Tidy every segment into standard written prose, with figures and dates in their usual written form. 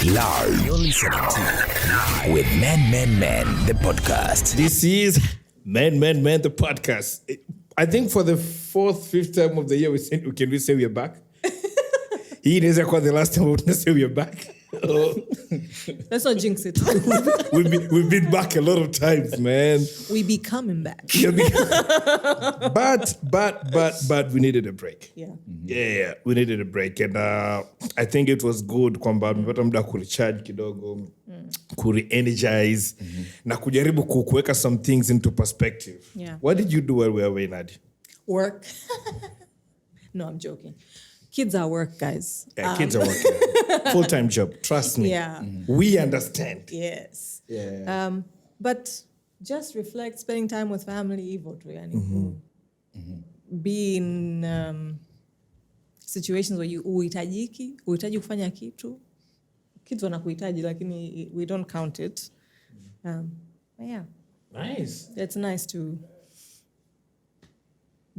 Live. You're listening to with Men, the podcast. This is Men, the podcast. I think for the fifth time of the year, can we say we're back? He didn't say the last time we were say we're back. Let's not jinx it. we've been back a lot of times, man. We be coming back. But we needed a break. Yeah. Yeah, we needed a break. And I think it was good kwamba mpata muda kurecharge kidogo, kure-energize, na kujaribu kuweka some things into perspective. Yeah. What did you do while we were away, Nadia? Work. No, I'm joking. Kids are work, guys. Yeah, kids are working. Full-time job. Trust me. Yeah. We understand. Yes. Yeah. But just reflect, spending time with family, be in situations where uhitaji kufanya kitu. Kids wanakuhitaji, lakini we don't count it. Yeah. Nice. It's nice to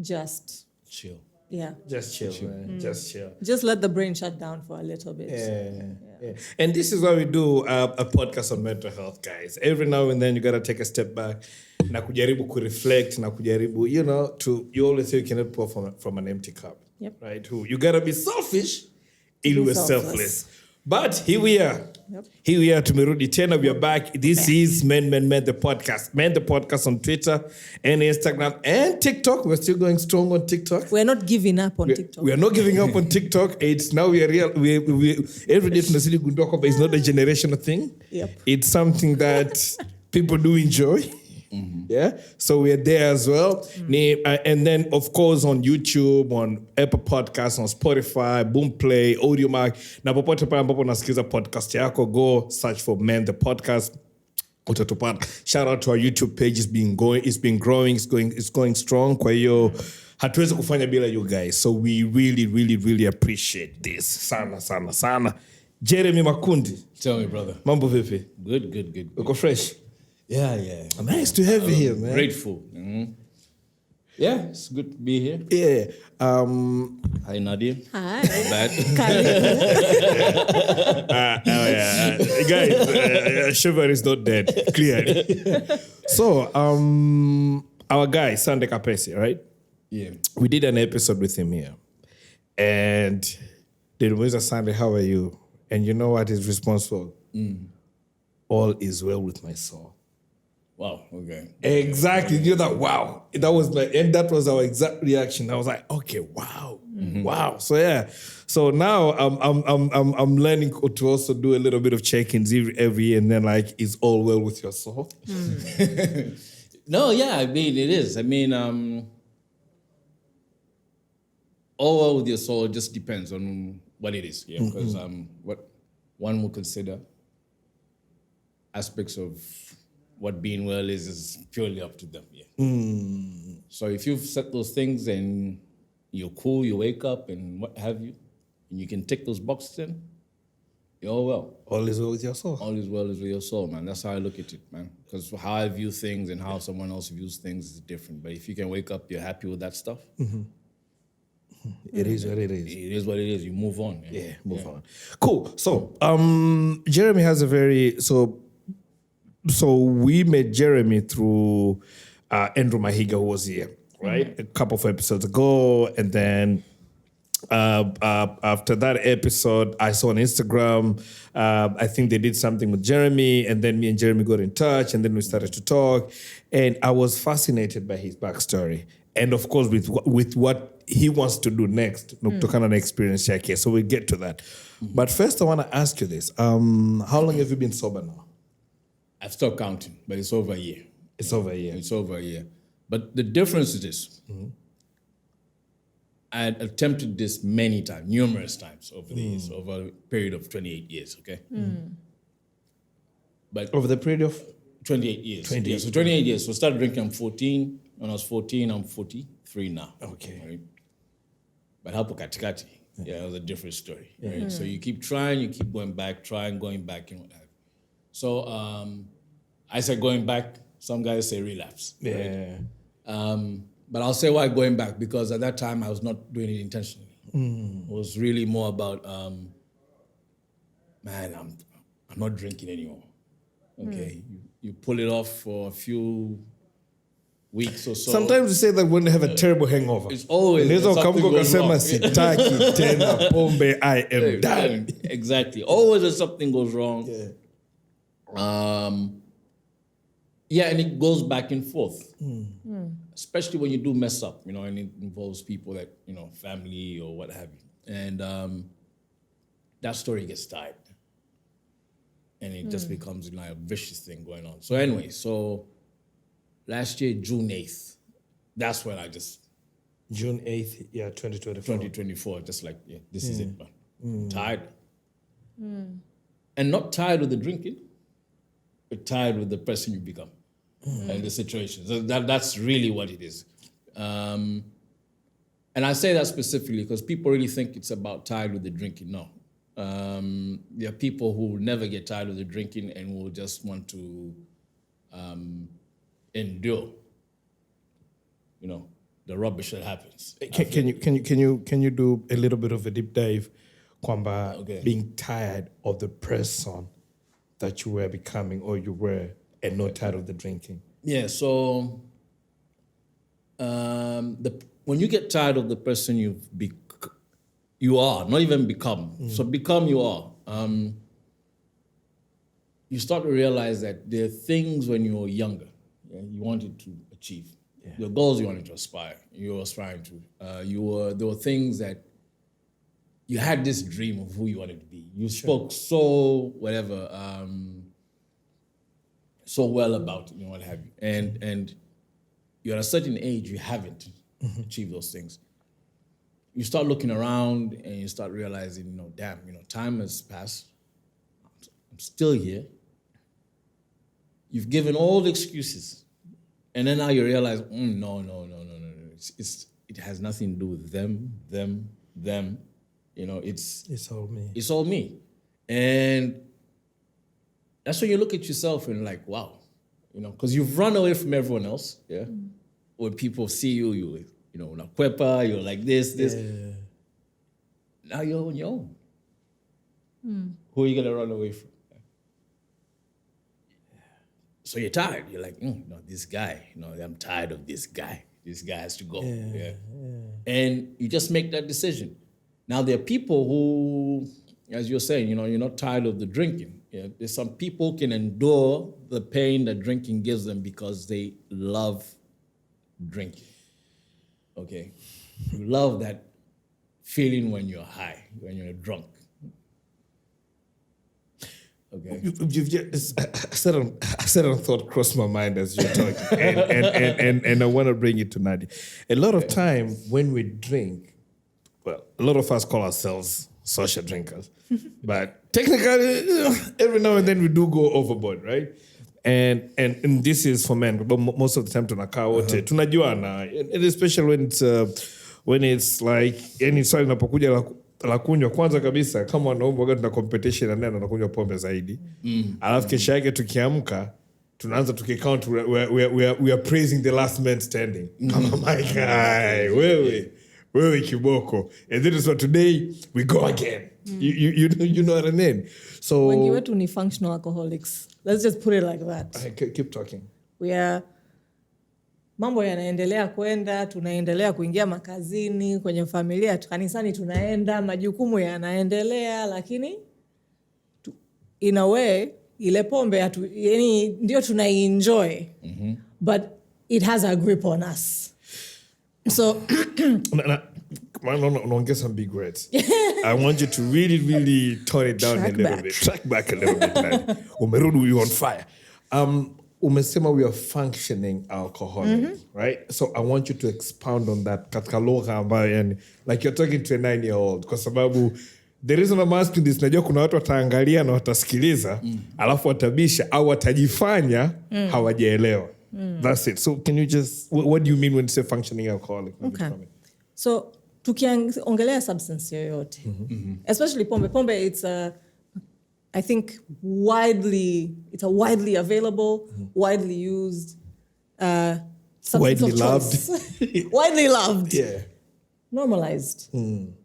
just chill. Yeah. Just chill, man. Just chill. Just let the brain shut down for a little bit. Yeah. And this is why we do a podcast on mental health, guys. Every now and then you gotta take a step back. Na kujaribu kureflect, na kujaribu, you always say you cannot pour from an empty cup. Yep. Right? You gotta be selfish, you were selfless. But here we are. Yep. Here we are, tumerudi tena, we are back. This is Men, the podcast. Men, the podcast on Twitter and Instagram and TikTok. We're still going strong on TikTok. We're not giving up on TikTok. We are not giving up on TikTok. It's now we are real. We every day tunazidi gundua kwamba it's not a generational thing. Yep. It's something that people do enjoy. Mm-hmm. Yeah, so we're there as well. And then, of course, on YouTube, on Apple Podcasts, on Spotify, Boomplay, Audiomack. Na popote pale ambapo nasikiza podcast yako, go search for Men the Podcast. Utatupata. Shout out to our YouTube page. It's been growing. It's going strong. Kwa hiyo hatuwezi kufanya bila you guys. So we really appreciate this. Sana. Jeremy Makundi. Tell me, brother. Mambo vipi? Good. Uko fresh? Yeah. Nice to have you here, man. Grateful. Mm-hmm. Yeah, it's good to be here. Yeah. Hi, Nadia. Hi. Bad. Guys, Shiver is not dead, clearly. So, our guy, Sande Kapesi, right? Yeah. We did an episode with him here. And the Mr. Sande, how are you? And you know what his response was? All is well with my soul. Wow, okay. Exactly. You know that, wow. That was our exact reaction. I was like, okay, wow. Mm-hmm. Wow. So yeah. So now I'm learning to also do a little bit of check-ins every year, and then like, is all well with your soul? No, yeah, I mean it is. I mean, all well with your soul just depends on what it is. Yeah. Because what one will consider aspects of what being well is purely up to them. Yeah. So if you've set those things and you're cool, you wake up and what have you, and you can tick those boxes in, you're all well. All is well with your soul. All is well with your soul, man. That's how I look at it, man. Because how I view things and how someone else views things is different. But if you can wake up, you're happy with that stuff. It is what it is. It is what it is. You move on. Man. Yeah, move on. Cool. So, Jeremy has So we met Jeremy through Andrew Mahiga, who was here, right? A couple of episodes ago. And then after that episode, I saw on Instagram, I think they did something with Jeremy. And then me and Jeremy got in touch. And then we started to talk. And I was fascinated by his backstory. And of course, with what he wants to do next, kutokana na experience yake. So we'll get to that. But first, I want to ask you this. How long have you been sober now? I've stopped counting, but it's over a year. It's over a year. It's over a year. But the difference is this. I had attempted this many times, numerous times over the years, over a period of 28 years, okay? But Over the period of? 28 years. Yeah, so 28 years. So I started drinking, I'm 14. When I was 14, I'm 43 now. Okay. Right? But hapo katikati, it was a different story. Right? So you keep trying, you keep going back, and what have you. So I said going back, some guys say relapse. Yeah. Right? But I'll say why going back, because at that time, I was not doing it intentionally. It was really more about man, I'm not drinking anymore. Okay, you pull it off for a few weeks or so. Sometimes we say that when they have a terrible hangover. It's always Unaweza something ukaamka goes wrong. ukasema sitaki tena pombe, I am done. Exactly. Always when something goes wrong. Yeah. And it goes back and forth. Especially when you do mess up, and it involves people that, family or what have you. And that story gets tied. And it just becomes like a vicious thing going on. So anyway, last year, June 8th, that's when I just... June 8th, 2024. Just like, this is it, man. Tired. And not tired with the drinking, but tired with the person you become and the situation. So that's really what it is. And I say that specifically because people really think it's about tired with the drinking. No. There are people who will never get tired of the drinking and will just want to endure, the rubbish that happens. Can you do a little bit of a deep dive, kwamba being tired of the person that you were becoming or you were, and not tired of the drinking? Yeah. So when you get tired of the person you are, not even become. So become you are. You start to realize that there are things when you were younger, you wanted to achieve. The goals you wanted to aspire, you were aspiring to. There were things that you had this dream of who you wanted to be. You spoke so well about it, what have you. And you're at a certain age, you haven't achieved those things. You start looking around and you start realizing, damn, time has passed. I'm still here. You've given all the excuses. And then now you realize, no. It has nothing to do with them. It's all me. It's all me. And that's when you look at yourself and like, wow, because you've run away from everyone else, When people see you, nakwepa, you're like this. Yeah. Now you're on your own. Who are you gonna run away from? So you're tired. You're like, this guy, I'm tired of this guy. This guy has to go. Yeah. And you just make that decision. Now there are people who, as you're saying, you're not tired of the drinking. There's some people who can endure the pain that drinking gives them because they love drinking. Okay? You love that feeling when you're high, when you're drunk. Okay. A certain thought crossed my mind as you're talking, and I want to bring it to Nadia. A lot of time when we drink, well, a lot of us call ourselves social drinkers, but technically, every now and then we do go overboard, right? And this is for men, but most of the time tunakaa wote tunajuana, and especially when it's like any swali linapokuja la kunywa, kwanza kabisa kama wanaume wakati tuna competition na nani anakunywa pombe zaidi. Alafu kesho yake tukiamka tunaanza tukicount, we are praising the last man standing. Kama my guy, wewe kiboko. And then so today we go again. You know what I mean? So when you were to functional alcoholics, let's just put it like that. Keep talking. We are mambo yanaendelea kwenda, tunaendelea kuingia makazini, kwenye familia, kanisani tunaenda, majukumu yanaendelea, lakini in a way ile pombe ndio tunaienjoy, but it has a grip on us. So don't get some big words. I want you to really tone it down a little bit. Track back a little bit. Umerudi, you on fire. Umesema we are functioning alcoholics, right? So I want you to expound on that. Katika lugha ambayo, like you're talking to a 9-year-old. Kwa sababu the reason I'm asking this, najua kuna watu wataangalia na watasikiliza, alafu watabisha au watajifanya hawajaelewa. That's it. So can you just, what do you mean when you say functioning alcoholic? Okay. So tukiongelea substance yoyote, especially pombe, it's I think it's a widely available, widely used, widely loved. Widely loved. Yeah. Normalized,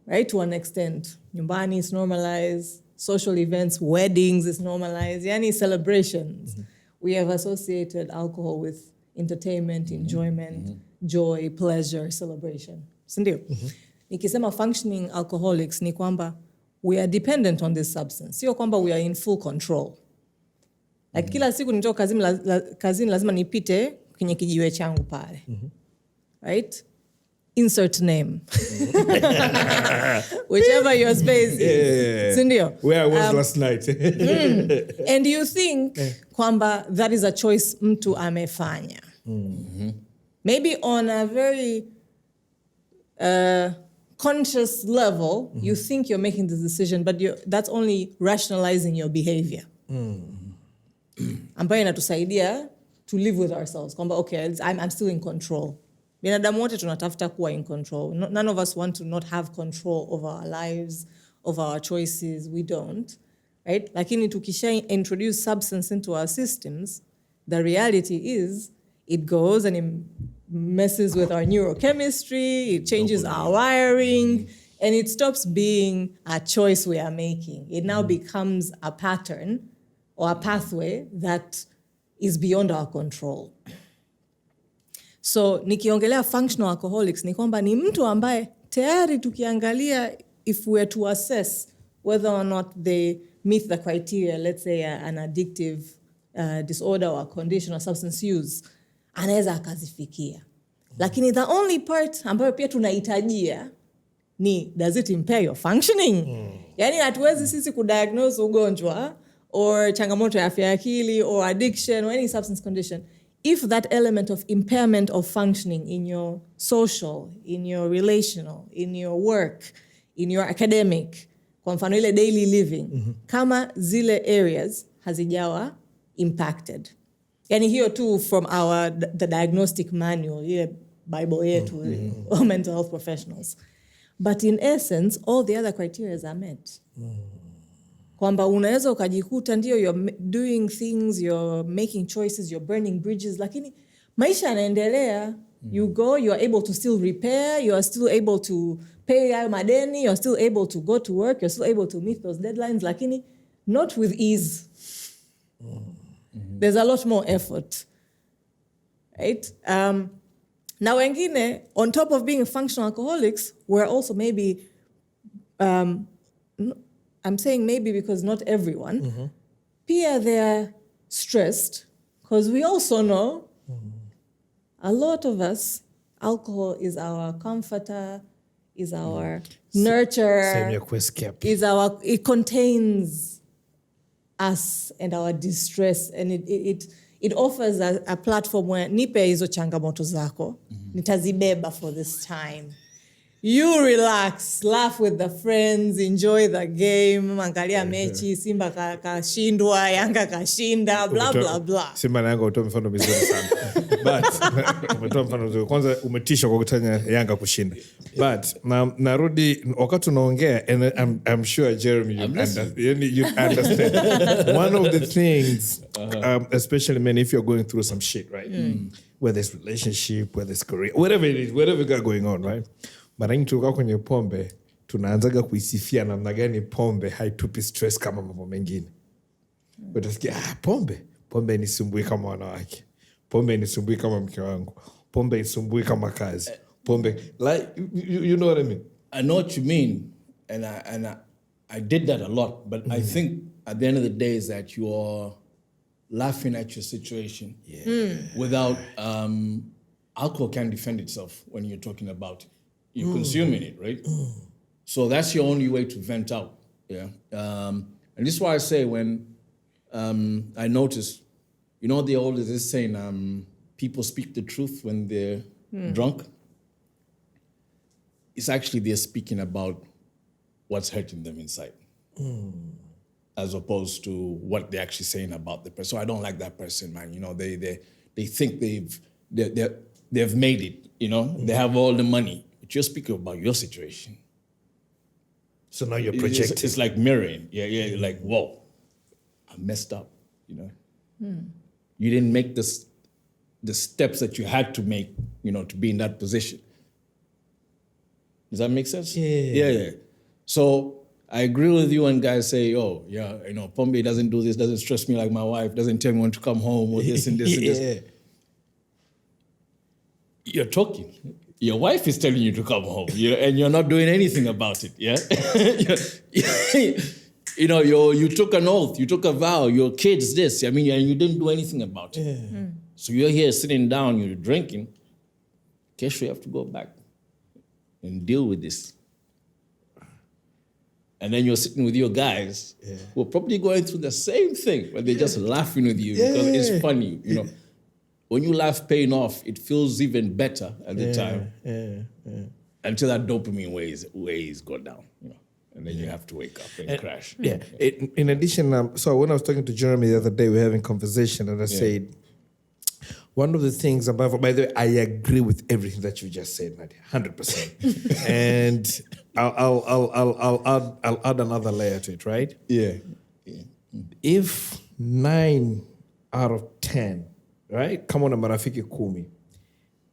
right? To an extent. Nyumbani is normalized. social events, weddings is normalized, yani celebrations. We have associated alcohol with entertainment, enjoyment, joy, pleasure, celebration. Sindio? Nikisema functioning alcoholics ni kwamba we are dependent on this substance. Sio kwamba we are in full control. Like kila siku nitoka kazini lazima nipite kwenye kijiwe changu pale. Right? Insert name. Whichever your space is. Sindio? Where I was last night. And you think kwamba that is a choice mtu amefanya. Maybe on a very conscious level, you think you're making this decision, but that's only rationalizing your behavior. Ambayo inatusaidia to live with ourselves. Kwamba, okay, I'm still in control. Binadamu wote tunatafuta kuwa in control. None of us want to not have control over our lives, over our choices. We don't, right? Lakini tukisha introduce substance into our systems, the reality is it goes and it messes with our neurochemistry, it changes our wiring, and it stops being a choice we are making. It now becomes a pattern or a pathway that is beyond our control. So nikiongelea functional alcoholics ni kwamba ni mtu ambaye tayari tukiangalia if we are to assess whether or not they meet the criteria, let's say an addictive disorder or condition or substance use, anaweza akazifikia. Lakini the only part ambayo pia tunahitajia ni does it impair your functioning? Yani hatuwezi sisi kudiagnose ugonjwa or changamoto ya afya ya akili or addiction or any substance condition if that element of impairment of functioning in your social, in your relational, in your work, in your academic, kwa mfano ile daily living, kama zile areas hazijawa impacted. Yani hiyo tu from the diagnostic manual, ile Bible yetu, or mental health professionals. But in essence, all the other criteria are met. Kwamba unaweza ukajikuta ndio you're doing things, you're making choices, you're burning bridges, lakini maisha yanaendelea. You go, you are able to still repair, you are still able to pay hayo madeni, you're still able to go to work, you're still able to meet those deadlines, lakini not with ease. There's a lot more effort. Right? Now wengine, on top of being functional alcoholics, we're also maybe I'm saying maybe because not everyone, pia they're stressed, because we also know a lot of us, alcohol is our comforter, is our nurturer, it contains us and our distress, and it offers a platform where nipe hizo changamoto zako, nitazibeba for this time. You relax, laugh with the friends, enjoy the game, angalia mechi, Simba kashindwa, Yanga kashinda, blah, blah, blah. Simba na Yanga utoa mfano mzuri sana. But, umetoa mfano mzuri. Kwanza umetisha kwa kutanya Yanga kushinda. But, narudi, wakati unaongea, and I'm sure, Jeremy, you understand. One of the things, especially men, if you're going through some shit, right? Whether it's relationship, whether it's career, whatever it is, whatever you got going on, right? Mara nyingi tukiwa kwenye pombe tunaanzaga kuisifia namna gani pombe haitupi stress kama mambo mengine. Utasikia pombe inisumbui kama wanawake. Pombe inisumbui kama mke wangu. Pombe inisumbui kama kazi. Pombe, like you know what I mean? I know what you mean, and I did that a lot, but I think at the end of the day is that you're laughing at your situation without alcohol can defend itself when you're talking about it. You're consuming it, right? So that's your only way to vent out. Yeah. And this is why I say when I notice, you know, they always is saying people speak the truth when they're drunk. It's actually they're speaking about what's hurting them inside, as opposed to what they're actually saying about the person. So I don't like that person, man. You know, they think they've made it. You know, they have all the money. But you're speaking about your situation. So now you're projecting. It's like mirroring. Yeah. You're like, whoa, I messed up. You know, you didn't make the steps that you had to make. You know, to be in that position. Does that make sense? Yeah. So I agree with you when guys say, oh, yeah, Pombe doesn't do this, doesn't stress me like my wife, doesn't tell me when to come home, or this and this and this. You're talking. Your wife is telling you to come home, and you're not doing anything about it, yeah? You took an oath, you took a vow, your kids this, and you didn't do anything about it. Yeah. So you're here sitting down, you're drinking. Guess you have to go back and deal with this. And then you're sitting with your guys who are probably going through the same thing, but they're just laughing with you because it's funny, When you laugh paying off, it feels even better at the time. Until that dopamine waves go down, and then you have to wake up and crash. Yeah. In addition, so when I was talking to Jeremy the other day, we were having a conversation, and I said, one of the things about, by the way, I agree with everything that you just said, Nadia, 100%. And I'll add another layer to it, right? Yeah. If 9 out of 10, right? Kama una marafiki 10,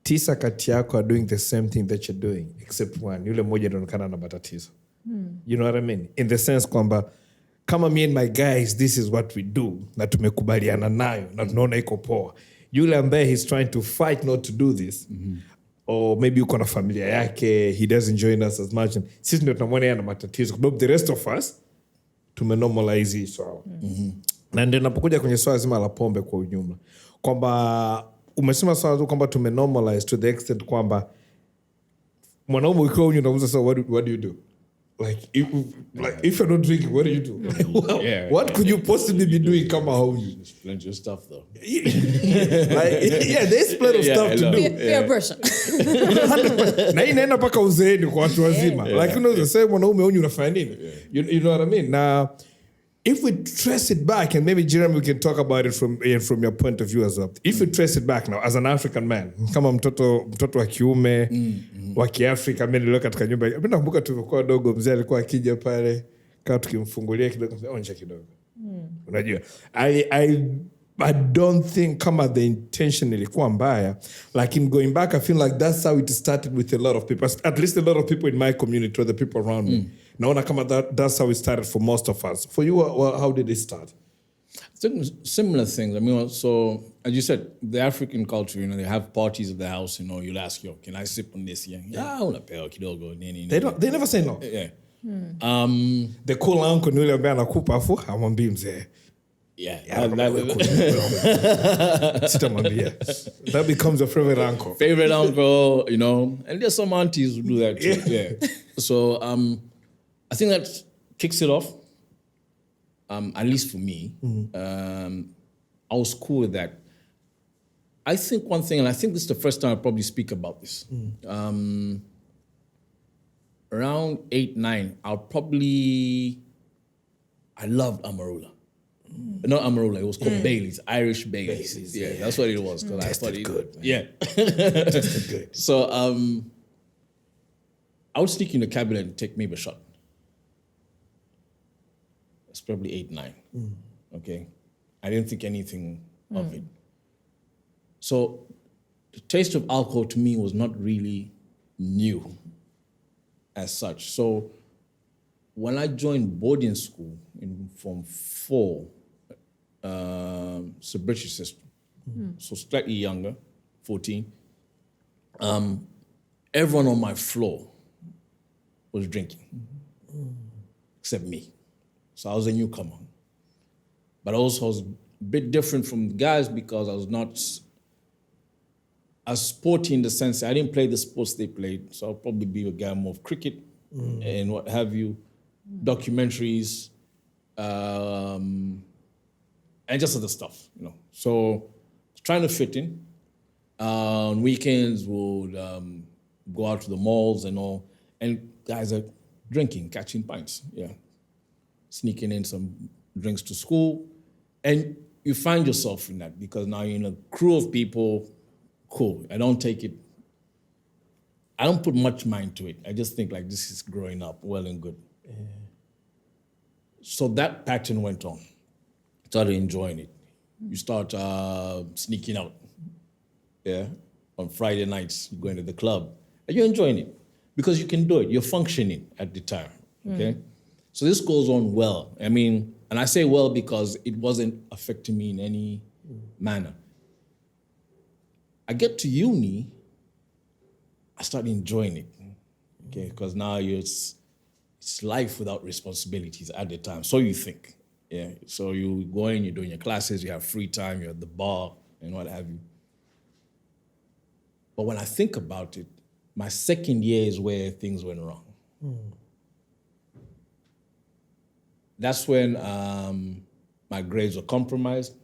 9 kati yako are doing the same thing that you're doing, except one. Yule mmoja anaonekana na matatizo. You know what I mean? In the sense kwamba, kama me and my guys, this is what we do, na tumekubaliana nayo, na tunaona iko poa. Yule ambaye he's trying to fight not to do this, or maybe uko na familia yake, he doesn't join us as much. Sisi ndio tunamwona yana matatizo. But the rest of us, tumenormalize hii swala. Na ndio napokuja kwenye swala zima la pombe kwa ujumla. Kwamba, umesema swala tu kwamba tumenormalize to the extent kwamba, mwanaume ukiwa unyo unamuza, so what do you do? Like if you're not drinking, what do you do? What could you possibly be doing? Kama haujui? There's plenty of stuff though. There's plenty of stuff to do. Peer pressure. Na hii inaenda mpaka uzeeni kwa watu wazima. Like unaweza sema mwanaume unyo unafanya nini? You know what I mean? Now, if we trace it back, and maybe Jeremy, we can talk about it from your point of view as well. If we trace it back now, as an African man, kama mtoto wa kiume, wa Kiafrika, mimi nilikuwa katika nyumba. Mimi nakumbuka tulikuwa dogo, mzee alikuwa akija pale, kama tukimfungulia kidogo, onja kidogo. Unajua, I don't think kama the intention ilikuwa mbaya. Like in going back, I feel like that's how it started with a lot of people. At least a lot of people in my community or the people around me. Naona kama that's how it started for most of us. For you, how did it start? I think similar things. So as you said, the African culture, they have parties at the house. You'll ask, can I sip on this? Unapewa kidogo. They never say no. Yeah. The cool uncle nule ambaye anakupa afu hamwambii mzee. That becomes a favorite uncle. Favorite uncle, and there's some aunties who do that too. Yeah. So I think that kicks it off. At least for me, I was cool with that. I think one thing, and I think this is the first time I probably speak about this. Around 8, 9, I loved Amarula. Not Amarula, it was called Bailey's, Irish Bailey's. Yeah, that's what it was. I thought it good, man. Yeah. Tasted good. So I would sneak in the cabinet and take maybe a shot. It's probably 8, 9. Okay. I didn't think anything of it. So the taste of alcohol to me was not really new as such. So when I joined boarding school in Form 4, it's a British system, so slightly younger, 14, everyone on my floor was drinking, except me. So I was a newcomer. But also I was a bit different from the guys because I was not as sporty in the sense I didn't play the sports they played. So I'll probably be a guy more of cricket and what have you, documentaries, and just other stuff, So trying to fit in. On weekends, we'll go out to the malls and all. And guys are drinking, catching pints, sneaking in some drinks to school. And you find yourself in that because now you're in a crew of people, cool. I don't put much mind to it. I just think like this is growing up, well and good. Yeah. So that pattern went on. Started enjoying it. You start sneaking out. Yeah. On Friday nights, you go into the club. And you're enjoying it because you can do it. You're functioning at the time. Okay. So this goes on well. I mean, and I say well because it wasn't affecting me in any manner. I get to uni, I start enjoying it, okay? Because now it's life without responsibilities at the time, so you think, yeah? So you go in, you're doing your classes, you have free time, you're at the bar, and what have you. But when I think about it, my second year is where things went wrong. That's when my grades were compromised.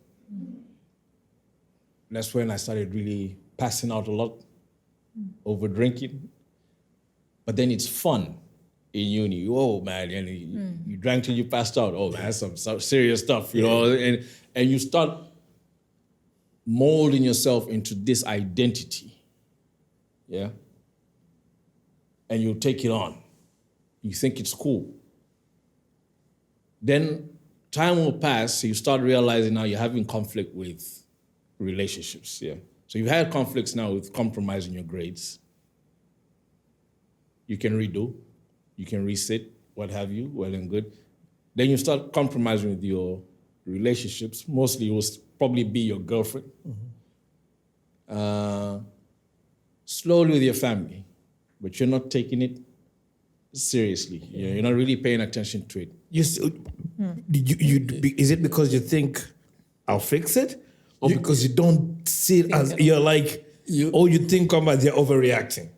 That's when I started really passing out a lot, over drinking. But then it's fun in uni. Oh man, and you drank till you passed out. Oh man, that's some serious stuff, you know. And you start molding yourself into this identity, yeah. And you take it on. You think it's cool. Then time will pass, so you start realizing now you're having conflict with relationships, yeah. So you've had conflicts now with compromising your grades. You can redo, you can resit, what have you, well and good. Then you start compromising with your relationships. Mostly it will probably be your girlfriend. Slowly with your family, but you're not taking it seriously. You're not really paying attention to it. Is it because you think I'll fix it, or because you don't see it as you're like, or you think about they're overreacting?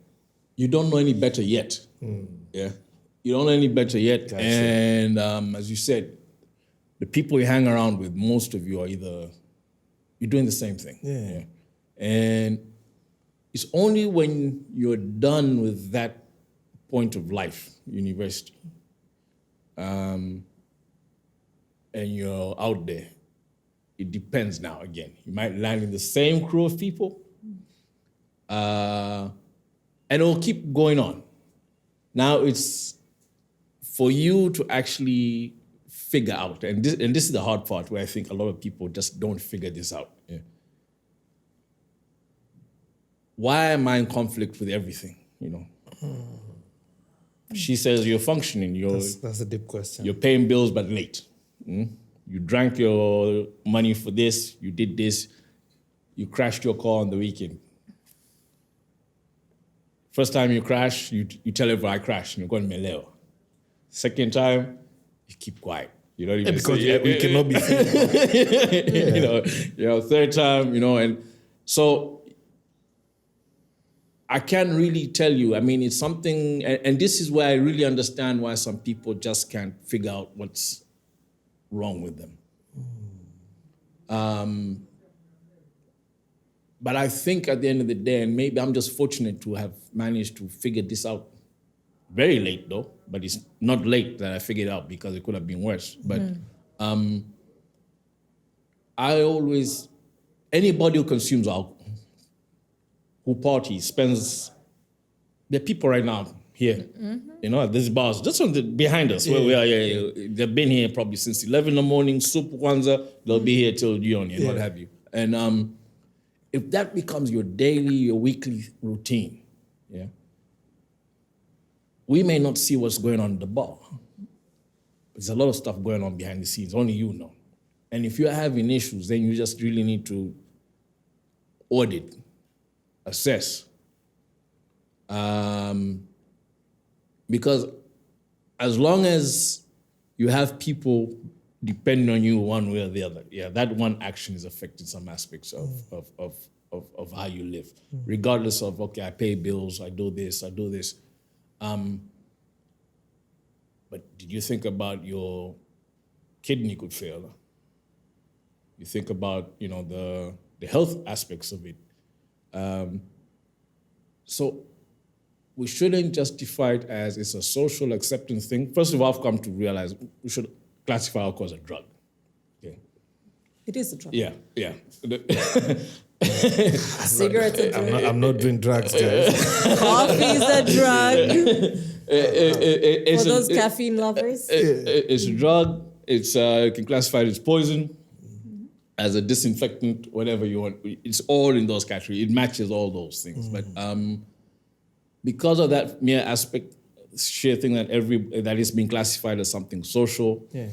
You don't know any better yet. Yeah, you don't know any better yet. Gotcha. And as you said, the people you hang around with, most of you are either you're doing the same thing. Yeah. And it's only when you're done with that point of life, university, and you're out there, it depends now again. You might land in the same crew of people, and it'll keep going on. Now it's for you to actually figure out, and this is the hard part where I think a lot of people just don't figure this out. Yeah. Why am I in conflict with everything, you know? She says you're functioning. That's a deep question. You're paying bills but late. You drank your money for this. You did this. You crashed your car on the weekend. First time you crash, you tell everyone I crashed. And you're going meleo. Second time, you keep quiet. You don't even because say, we cannot be. You know. Third time, you know, and so. I can't really tell you. I mean, it's something, and this is where I really understand why some people just can't figure out what's wrong with them. But I think at the end of the day, and maybe I'm just fortunate to have managed to figure this out very late though, but it's not late that I figured it out because it could have been worse. But anybody who consumes alcohol, who parties, spends, there are people right now here, you know, at these bars, just behind us where we are. They've been here probably since 11 in the morning, soup, Kwanzaa, they'll be here till June and what have you. And if that becomes your daily, your weekly routine, yeah, we may not see what's going on in the bar. There's a lot of stuff going on behind the scenes, only you know. And if you're having issues, then you just really need to audit, assess. Because as long as you have people depending on you one way or the other, that one action is affecting some aspects of how you live. Regardless of, okay, I pay bills, I do this. But did you think about your kidney could fail? You think about, you know, the health aspects of it. So we shouldn't justify it as it's a social acceptance thing. First of all, I've come to realize we should classify alcohol as a drug. Okay. It is a drug. Yeah. Cigarettes a drug. I'm not doing drugs, guys. Coffee is a drug. For those caffeine lovers. It's a drug. It's you can classify it as poison, as a disinfectant, whatever you want. It's all in those categories. It matches all those things. But because of that mere aspect, sheer thing that is being classified as something social. Yeah.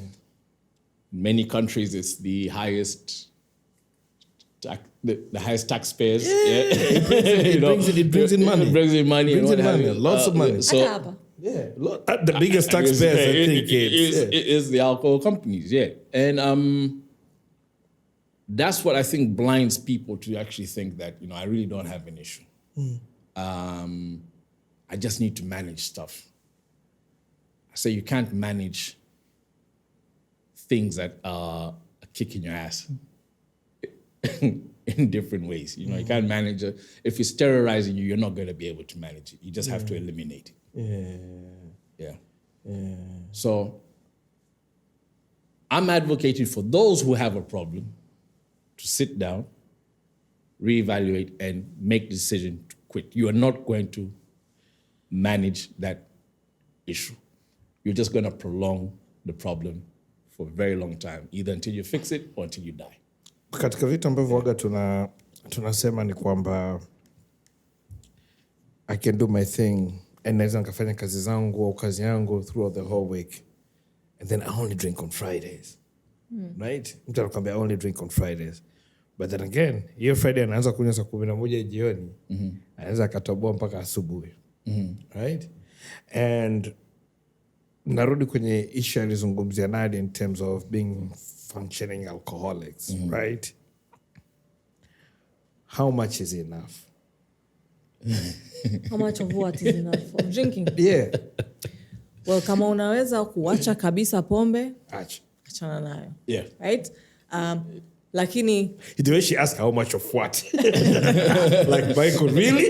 In many countries, it's the highest the highest taxpayers. It brings in money. It brings in money. Brings in money. Lots of money. Hata hapa. The biggest taxpayers, I think, it is the alcohol companies, and that's what I think blinds people to actually think that I really don't have an issue. I just need to manage stuff. I say you can't manage things that are kicking your ass in different ways. You can't manage it. If it's terrorizing you, you're not going to be able to manage it. You just have to eliminate it. Yeah. So I'm advocating for those who have a problem to sit down, reevaluate, and make the decision to quit. You are not going to manage that issue. You're just going to prolong the problem for a very long time, either until you fix it or until you die. Katika vitu ambavyo waga tunasema ni kwamba I can do my thing and naweza nikafanya kazi zangu au kazi yangu throughout the whole week and then I only drink on Fridays. Right? Mtu anakuambia I only drink on Fridays. But then again, hiyo Friday anaanza kunywa saa 11 jioni. Anaweza akatoboa mpaka asubuhi. Right? And narudi kwenye issue alizungumzia Nadia in terms of being functioning alcoholics, right? How much is enough? How much of what is enough? Of drinking? Yeah. Well, kama unaweza kuacha kabisa pombe, achana nayo. Yeah. Right? Lakini The way she asked how much of what? Like, Michael, really?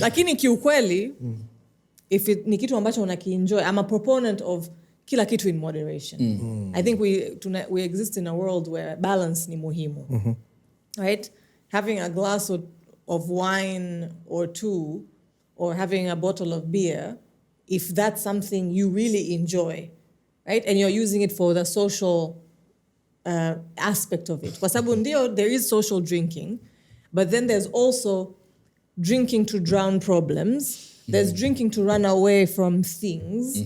Lakini kiukweli, if ni kitu ambacho unakienjoy, I'm a proponent of kila kitu in moderation. I think we exist in a world where balance ni muhimu. Right? Having a glass of wine or two, or having a bottle of beer, if that's something you really enjoy, right? And you're using it for the social aspect of it. Kwa sababu ndio, there is social drinking, but then there's also drinking to drown problems. There's drinking to run away from things.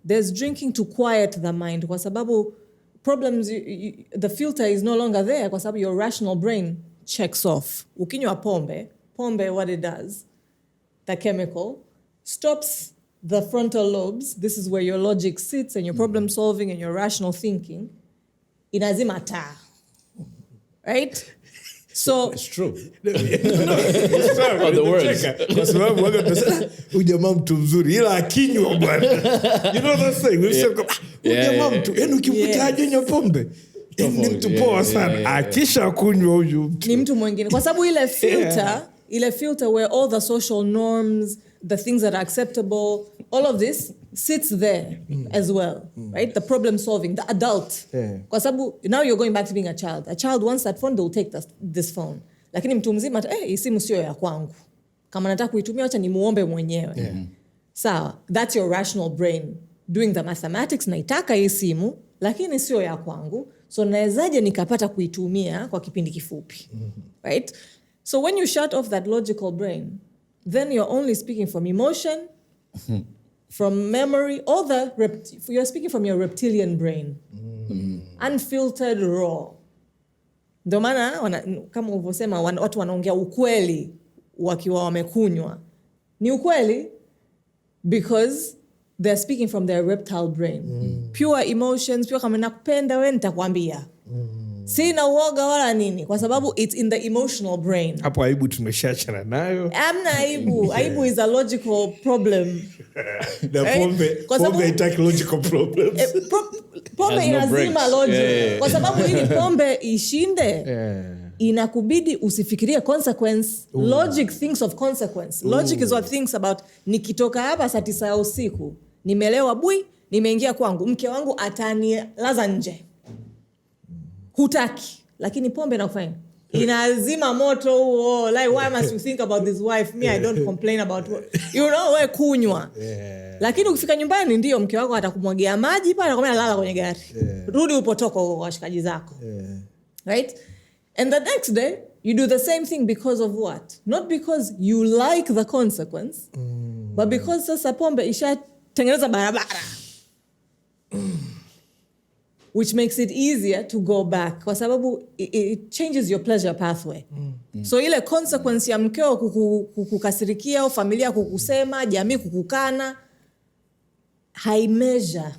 There's drinking to quiet the mind. Kwa sababu problems, the filter is no longer there. Kwa sababu your rational brain checks off. Ukinywa pombe, what it does, the chemical, stops the frontal lobes. This is where your logic sits and your problem solving and your rational thinking. Inazima taa. Right? So It's true. The words. Kwa sababu waga tunasema ujamaa mtu mzuri ila akinywa bwana. You know that saying? We say ujamaa mtu yani ukimkuta anywa pombe ni mtu poa sana. Akisha kunywa huyu mtu ni mtu mwingine. Kwa sababu ile filter where all the social norms, the things that are acceptable, all of this sits there as well, right? The problem solving, the adult. Kwa sababu now you're going back to being a child. A child wants that phone, they'll take this phone. Lakini mtu mzima, hii simu sio ya kwangu. Kama nataka kuitumia acha nimuombe mwenyewe. Sawa, that's your rational brain doing the mathematics. Naitaka hii simu, lakini sio ya kwangu. So nawezaje nikapata kuitumia kwa kipindi kifupi. Right? So when you shut off that logical brain, then you're only speaking from emotion, from memory, you're speaking from your reptilian brain. Unfiltered, raw. Ndio maana kama ulivyosema watu wanaongea ukweli wakiwa wamekunywa. Ni ukweli because they're speaking from their reptile brain. Pure emotions, pure kama nakupenda wewe nitakwambia. Sina uoga wala nini kwa sababu it's in the emotional brain. Hapo aibu tumeshaachana nayo. Amna aibu. Aibu is a logical problem. The pombe attack logical problems. Pombe inazima logic. Kwa sababu ili pombe ishinde, inakubidi usifikirie consequence. Logic thinks of consequence. Logic is what thinks about nikitoka hapa saa 9 ya usiku, nimelewa bui, nimeingia kwangu, mke wangu atanilaza nje. Hutaki. Lakini pombe inakufanya inazima moto huo. Like, why must you think about this wife? Me, I don't complain about what. You know, we kunywa. Lakini ukifika nyumbani ndio mke wako atakumwagia maji pale, anakwambia lala kwenye gari. Rudi upotoko kwa washikaji zako. Right? And the next day, you do the same thing because of what? Not because you like the consequence, But because sasa pombe ishatengeneza barabara, which makes it easier to go back kwa sababu it changes your pleasure pathway. So ile consequence ya mkeo kukukasirikia au familia kukusema, jamii kukukana, high measure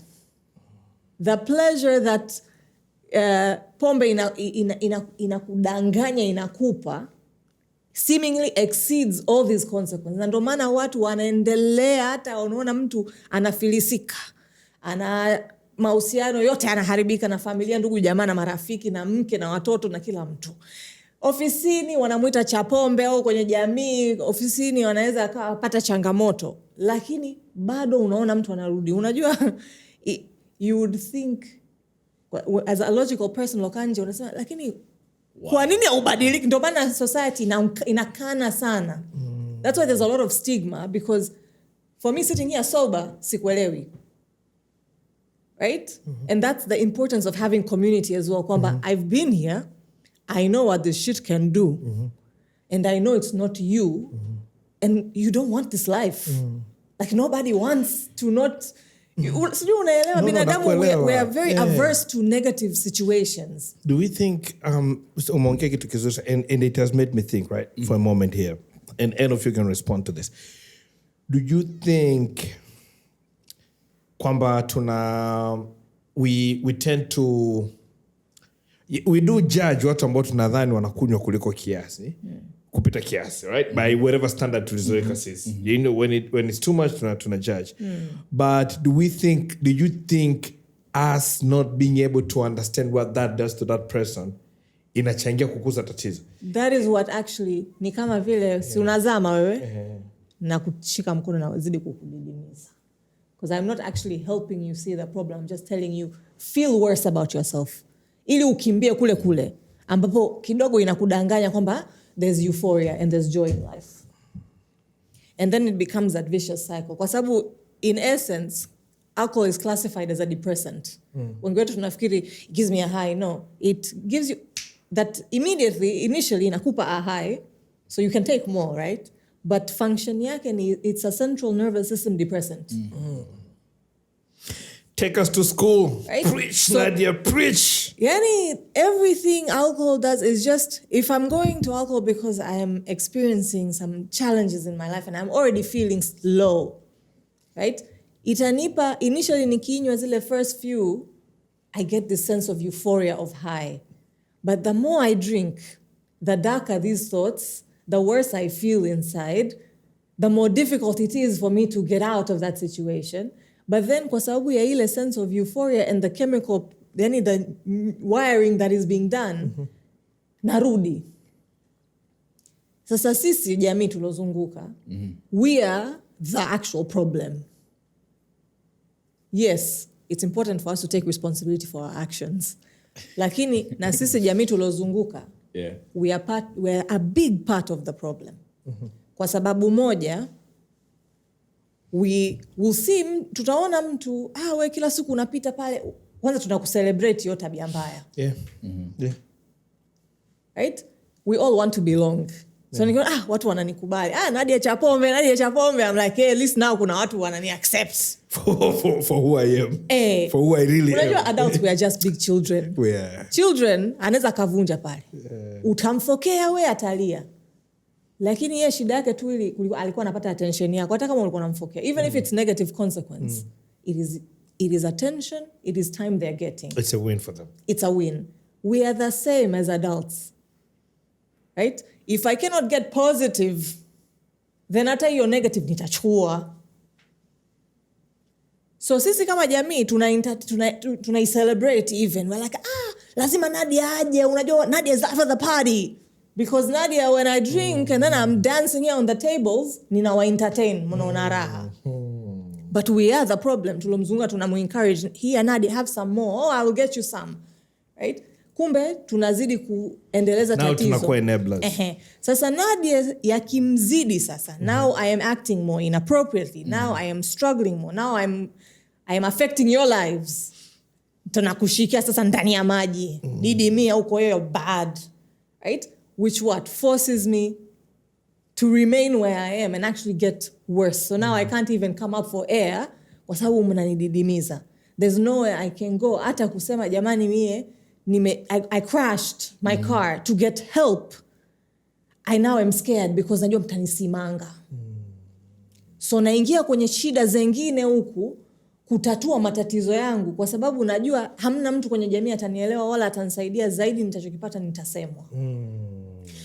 the pleasure that pombe inakudanganya inakupa seemingly exceeds all these consequences. Na ndio maana watu wanaendelea, hata unaona mtu anafilisika, ana mahusiano yote anaharibika, na familia, ndugu, jamaa na marafiki na mke na watoto na kila mtu. Ofisini wanamuita cha pombe, au kwenye jamii ofisini wanaweza akapata changamoto, lakini bado unaona mtu anarudi. Unajua you would think as a logical person lokanje unasema lakini kwa nini haubadiliki? Ndio maana society inakana sana. That's why there's a lot of stigma, because for me sitting here sober sikuelewi. Right? And that's the importance of having community as well. Kwamba I've been here, I know what this shit can do. And I know it's not you. And you don't want this life. Like nobody wants to not... unaelewa binadamu, we are very averse to negative situations. Do we think umeongea kitu kizuri, and it has made me think, right, for a moment here, and any of you can respond to this. Do you think kwamba we tend to we do judge watu ambao tunadhani wanakunywa kuliko kiasi, kupita kiasi, right? By whatever standard tulizoeka sisi. You know, when it's too much tuna judge. But do you think us not being able to understand what that does to that person inachangia kukuza tatizo? That is what actually ni kama vile si unazama wewe na kushika mkono na zidi kukudidimiza. Because I'm not actually helping you see the problem. I'm just telling you, feel worse about yourself. Ili ukimbie kule ambapo kidogo inakudanganya kwamba there's euphoria and there's joy in life. And then it becomes that vicious cycle. Kwa sababu in essence, alcohol is classified as a depressant. Wengi wetu tunafikiri it gives me a high. No, it gives you that immediately, initially inakupa a high, so you can take more, right? But function yake ni it's a central nervous system depressant. Take us to school. Right? Preach, Nadia, preach. Yani, everything alcohol does is just, if I'm going to alcohol because I am experiencing some challenges in my life and I'm already feeling low, right? Itanipa, initially nikinywa zile first few, I get this sense of euphoria of high. But the more I drink, the darker these thoughts, the worse I feel inside, the more difficult it is for me to get out of that situation. But then kwa sababu ya ile sense of euphoria and the chemical, the wiring that is being done, narudi. Sasa sisi jamii tulozunguka, we are the actual problem. Yes, it's important for us to take responsibility for our actions. Lakini na sisi jamii tulozunguka, we are a big part of the problem. Kwa sababu moja, we will see, tutaona mtu, we kila siku unapita pale, kwanza tunakucelebrate hiyo tabia mbaya. Yeah. Right? We all want to belong. So niko, watu wananikubali. Nadia cha pombe. I'm like, hey, at least now kuna watu wanani accept. For who I am. For who I really am. Unajua adults, we are just big children. Children, anaweza kavunja pale. Utamfokea we atalia. Lakini yeye shida yake tu alikuwa anapata attention yako. Hata kama ulikuwa unamfokea. Even if it's negative consequence. It is attention. It is time they're getting. It's a win for them. It's a win. We are the same as adults. Right? If I cannot get positive, then hata hiyo negative nitachukua. So sisi kama jamii tuna celebrate even. We're like, lazima Nadia aje. Unajua, Nadia is after the party. Because Nadia, when I drink and then I'm dancing here on the tables, ninawa entertain, mnaona raha. But we are the problem. Tulomzunga tunamu-encourage. Here, Nadia, have some more. I will get you some. Right? Kumbe, tunazidi kuendeleza tatizo. Now tunakuwa enablers. Sasa Nadia yakimzidi sasa. Now I am acting more inappropriately. Now I am struggling more. Now I am affecting your lives. Tunakushikia sasa ndani ya maji. Didi mia uko yo bad. Right? Which what? Forces me to remain where I am and actually get worse. So now I can't even come up for air kwa sababu mnanididimiza. There's nowhere I can go. Hata kusema jamani I crashed my car to get help. I now am scared because najua mtanisimanga. So naingia kwenye shida zengine huku kutatua matatizo yangu kwa sababu najua hamna mtu kwenye jamii atanielewa wala atanisaidia zaidi nitachokipata nitasemwa.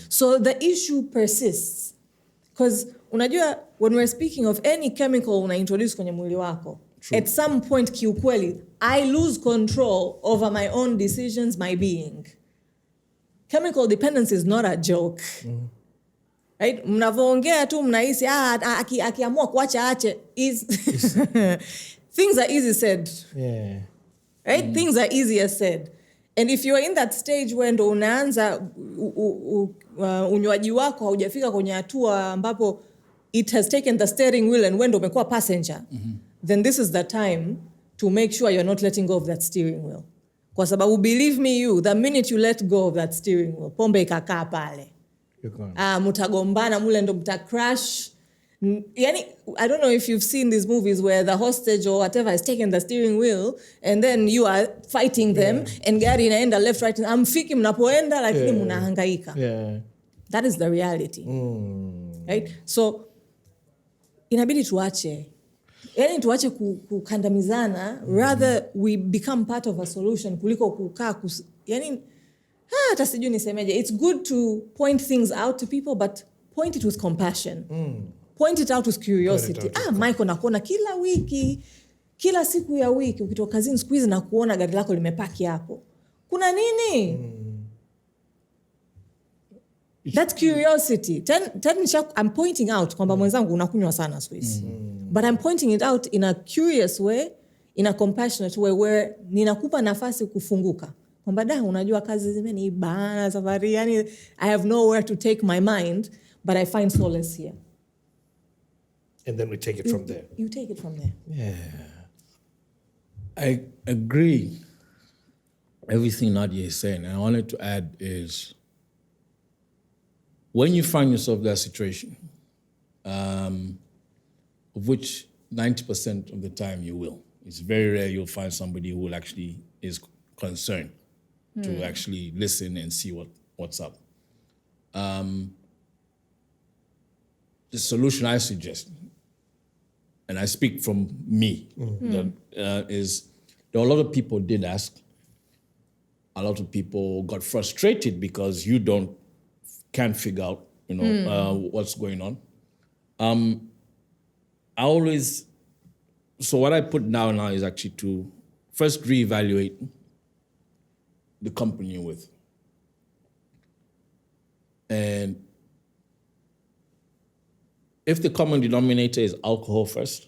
So the issue persists. Because unajua when we're speaking of any chemical una introduce kwenye mwili wako, at some point kiukweli I lose control over my own decisions, my being. Chemical dependency is not a joke. Right? Mnavoongea tu mnahisi akiamua kuacha ache things are easy said. Yeah. Right? Things are easier said. And if you're in that stage where ndo unaanza unywaji wako haujafika kwenye hatua ambapo it has taken the steering wheel and ndo umekuwa passenger, then this is the time to make sure you're not letting go of that steering wheel. Kwa sababu believe me the minute you let go of that steering wheel, pombe ikakaa pale. Mutagombana mule ndo mutacrash. Yani, I don't know if you've seen these movies where the hostage or whatever has taken the steering wheel and then you are fighting them and gari inaenda left right amfiki mnapoenda lakini mnahangaika. That is the reality. Right? So inabidi tuache. Yani tuache kukandamizana, rather we become part of a solution kuliko kukaa yani hata sijui nisemeje. It's good to point things out to people, but point it with compassion. Point it out with curiosity. Michael, nakuona kila wiki, kila siku ya wiki ukitoka kazini siku hizi nakuona gari lako limepaki hapo. Kuna nini? That's curiosity. I'm pointing out kwamba mwenzangu unakunywa sana siku hizi. But I'm pointing it out in a curious way, in a compassionate way where ninakupa nafasi kufunguka. Kwamba unajua kazi zimenibana safari, yani I have nowhere to take my mind, but I find solace here. And then we take it from there. You take it from there. Yeah. I agree everything Nadia is saying. And I wanted to add is, when you find yourself in that situation, of which 90% of the time you will, it's very rare you'll find somebody who will actually is concerned to actually listen and see what's up. The solution I suggest, and I speak from me, is there are a lot of people did ask. A lot of people got frustrated because you can't figure out, what's going on. So what I put down now is actually to first reevaluate the company you're with. And if the common denominator is alcohol first,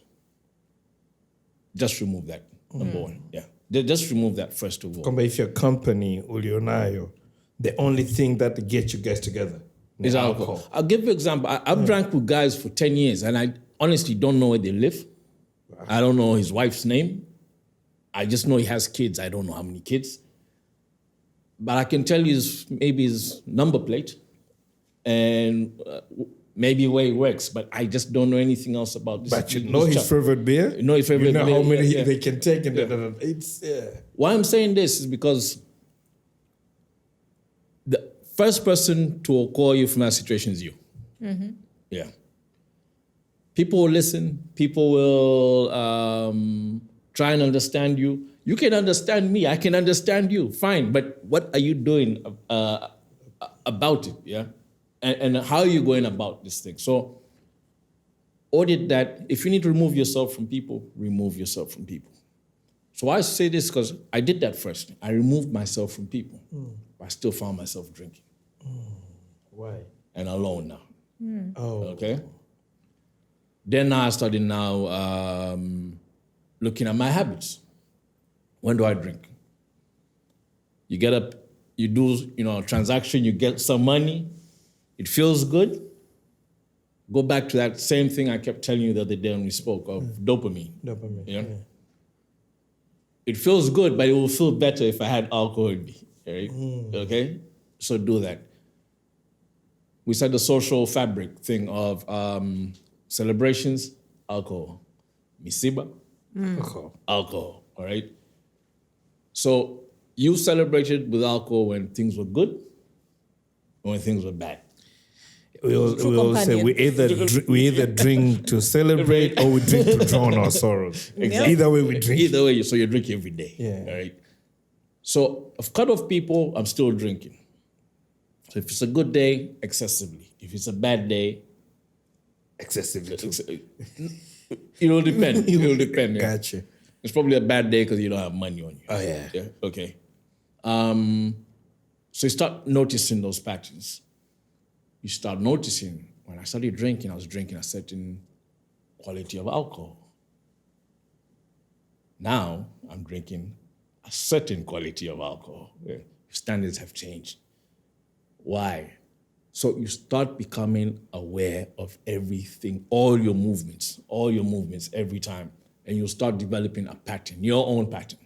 just remove that, number one. Yeah, just remove that first of all. If your company, ulionayo, the only thing that gets you guys together is alcohol. I'll give you an example. I've drank with guys for 10 years, and I honestly don't know where they live. Wow. I don't know his wife's name. I just know he has kids. I don't know how many kids. But I can tell you maybe his number plate and maybe where he works, but I just don't know anything else about this. But you know his favorite beer? You know his favorite beer. You know how many they can take. Why I'm saying this is because the first person to call you from that situation is you. Mm-hmm. Yeah. People will listen. People will try and understand you. You can understand me. I can understand you. Fine. But what are you doing about it? Yeah. And how are you going about this thing? So audit that. If you need to remove yourself from people, remove yourself from people. So I say this because I did that first. I removed myself from people. But I still found myself drinking. Why? And alone now. Oh. Okay? Then I started looking at my habits. When do I drink? You get up, you do a transaction, you get some money, it feels good. Go back to that same thing I kept telling you the other day when we spoke of dopamine. Dopamine. Yeah? It feels good, but it will feel better if I had alcohol in me. Right? Okay? So do that. we said the social fabric thing of celebrations, alcohol. Misiba, alcohol, all right? So you celebrated with alcohol when things were good or when things were bad. We all say we either drink to celebrate or we drink to drown our sorrows. Exactly. Either way we drink. Either way, so you drink every day, all right? So of cut-off people, I'm still drinking. So if it's a good day, excessively. If it's a bad day, Excessively. it will depend. It will depend. Yeah. Gotcha. It's probably a bad day because you don't have money on you. Oh, yeah. Yeah. Okay. So you start noticing those patterns. You start noticing when I started drinking, I was drinking a certain quality of alcohol. Now I'm drinking a certain quality of alcohol. Yeah. Your standards have changed. Why? So you start becoming aware of everything, all your movements every time. And you'll start developing a pattern, your own pattern.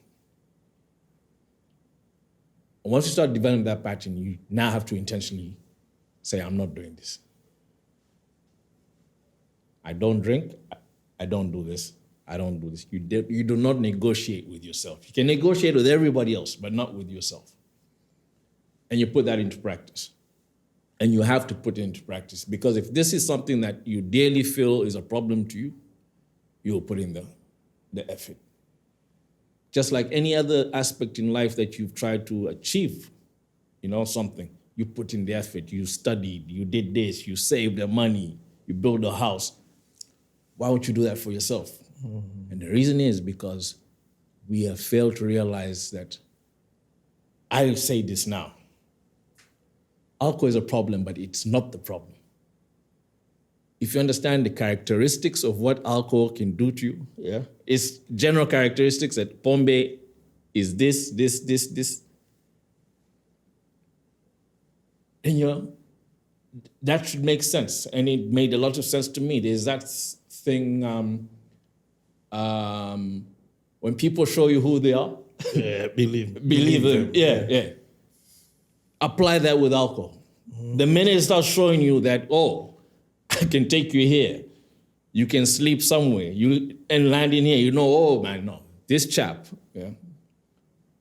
And once you start developing that pattern, you now have to intentionally say, I'm not doing this. I don't drink, I don't do this, I don't do this. You do not negotiate with yourself. You can negotiate with everybody else, but not with yourself. And you put that into practice. And you have to put it into practice, because if this is something that you daily feel is a problem to you, you will put in the effort. Just like any other aspect in life that you've tried to achieve, something, you put in the effort, you studied, you did this, you saved the money, you built a house. Why would you do that for yourself? Mm-hmm. And the reason is because we have failed to realize that, I'll say this now, alcohol is a problem, but it's not the problem. If you understand the characteristics of what alcohol can do to you, it's general characteristics that Pombe is this, then that should make sense. And it made a lot of sense to me. There's that thing, when people show you who they are, believe them. Yeah. Apply that with alcohol. The minute it starts showing you that, I can take you here, you can sleep somewhere, and land in here, oh man, no, this chap,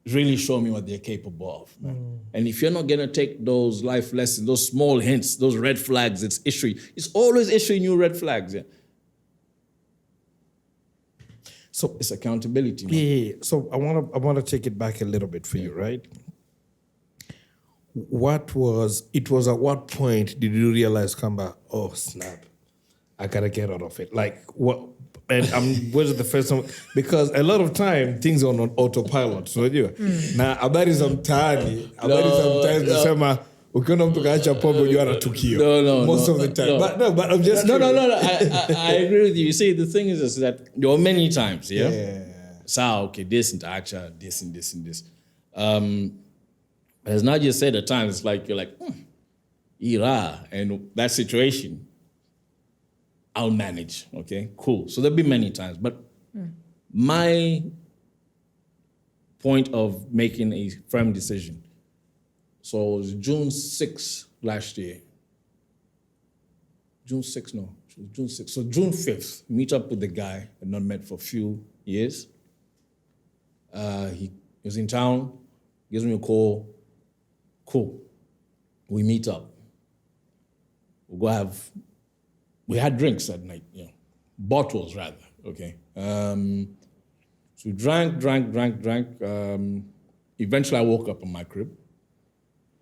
really show me what they're capable of, man. And if you're not gonna take those life lessons, those small hints, those red flags it's always issuing you red flags, So it's accountability. Man. Yeah. So I wanna take it back a little bit for you, right? At what point did you realize, Kamba, oh snap, I gotta get out of it? Like what? And was it the first time? Because a lot of time things are on autopilot. So now habari za mtaani, nasema ukiona mtu kaacha pombe unajua anatukio. No. Most of the time. No. But I'm just No. I agree with you. You see, the thing is that there are many times, So okay, this and action, this and this and this. As Nadia said, at times it's like you're like, ira, and that situation, I'll manage. Okay, cool. So there'll be many times, but my point of making a firm decision. So it was June 6th last year. June 6th, no, it was June 6th. So June 5th, meet up with the guy I'd not met for a few years. He was in town, gives me a call. Cool. We meet up. We had drinks that night, bottles rather, okay. So we drank. Eventually I woke up in my crib.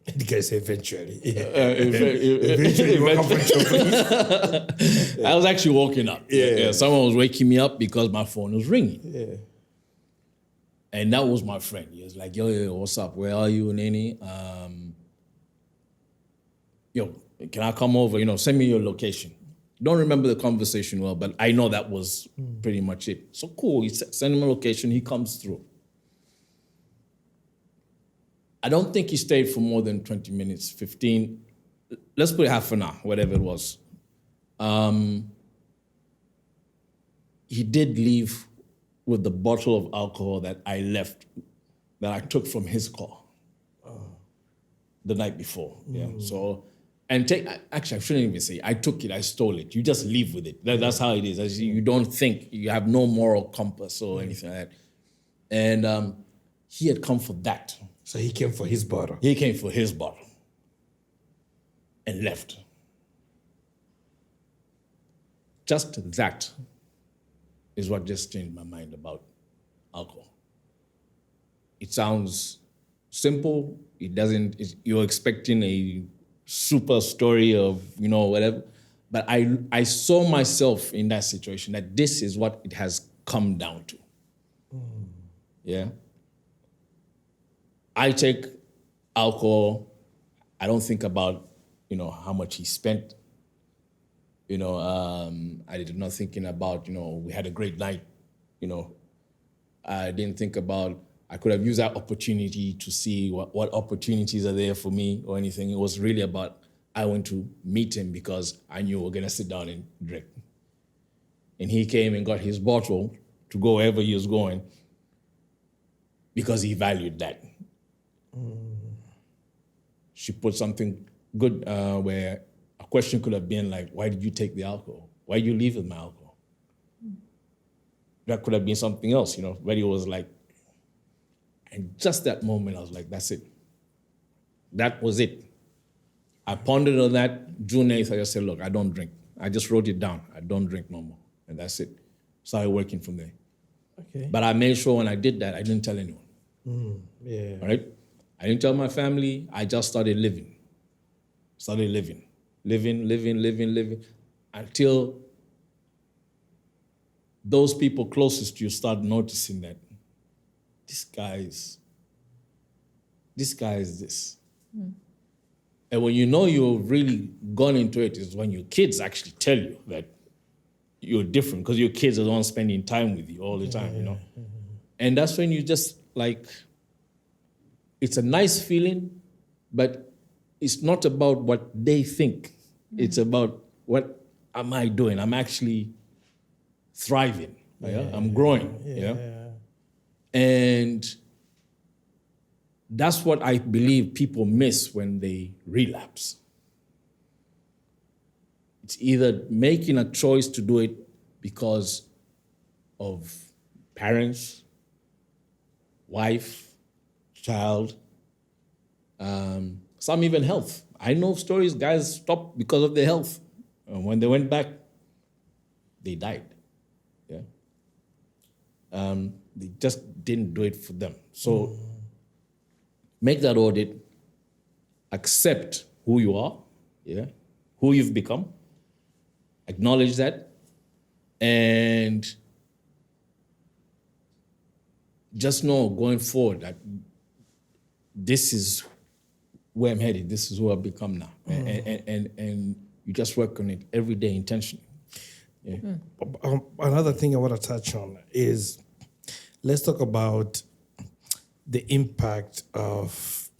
The guy said eventually. Eventually you woke up on your feet. I was actually waking up. Someone was waking me up because my phone was ringing. Yeah. And that was my friend. He was like, yo, what's up? Where are you, Nene? Can I come over? Send me your location. Don't remember the conversation well, but I know that was pretty much it. So cool, he sent him a location, he comes through. I don't think he stayed for more than 20 minutes, 15. Let's put half an hour, whatever it was. He did leave with the bottle of alcohol that I took from his car the night before. So And actually, I shouldn't even say I took it, I stole it. You just live with it. That's how it is. You don't think, you have no moral compass or anything like that. And he had come for that. So he came for his bottle. He came for his bottle and left. Just that is what just changed my mind about alcohol. It sounds simple. It doesn't, you're expecting a super story of, whatever. But I saw myself in that situation, that this is what it has come down to. Yeah. I take alcohol. I don't think about, how much he spent. I did not thinking about, we had a great night. I didn't think about, I could have used that opportunity to see what opportunities are there for me or anything. It was really about, I went to meet him because I knew we were gonna sit down and drink. And he came and got his bottle to go wherever he was going because he valued that. She put something good where a question could have been like, why did you take the alcohol? Why did you leave with my alcohol? That could have been something else, but it was like, and just that moment, I was like, that's it. That was it. I pondered on that. June 8th, I just said, look, I don't drink. I just wrote it down. I don't drink no more. And that's it. Started working from there. Okay. But I made sure when I did that, I didn't tell anyone. Yeah. All right? I didn't tell my family. I just started living. Living, until those people closest to you start noticing that this guy is this. And when you know you've really gone into it is when your kids actually tell you that you're different, because your kids are the ones spending time with you all the time, And that's when you just like, it's a nice feeling, but it's not about what they think. It's about what am I doing? I'm actually thriving. I'm growing. And that's what I believe people miss when they relapse. It's either making a choice to do it because of parents, wife, child, some even health. I know stories, guys stopped because of their health. And when they went back, they died. They just didn't do it for them. So make that audit, accept who you are, who you've become, acknowledge that, and just know going forward that this is where I'm headed, this is who I've become now. And you just work on it every day intentionally. Another thing I want to touch on is, let's talk about the impact of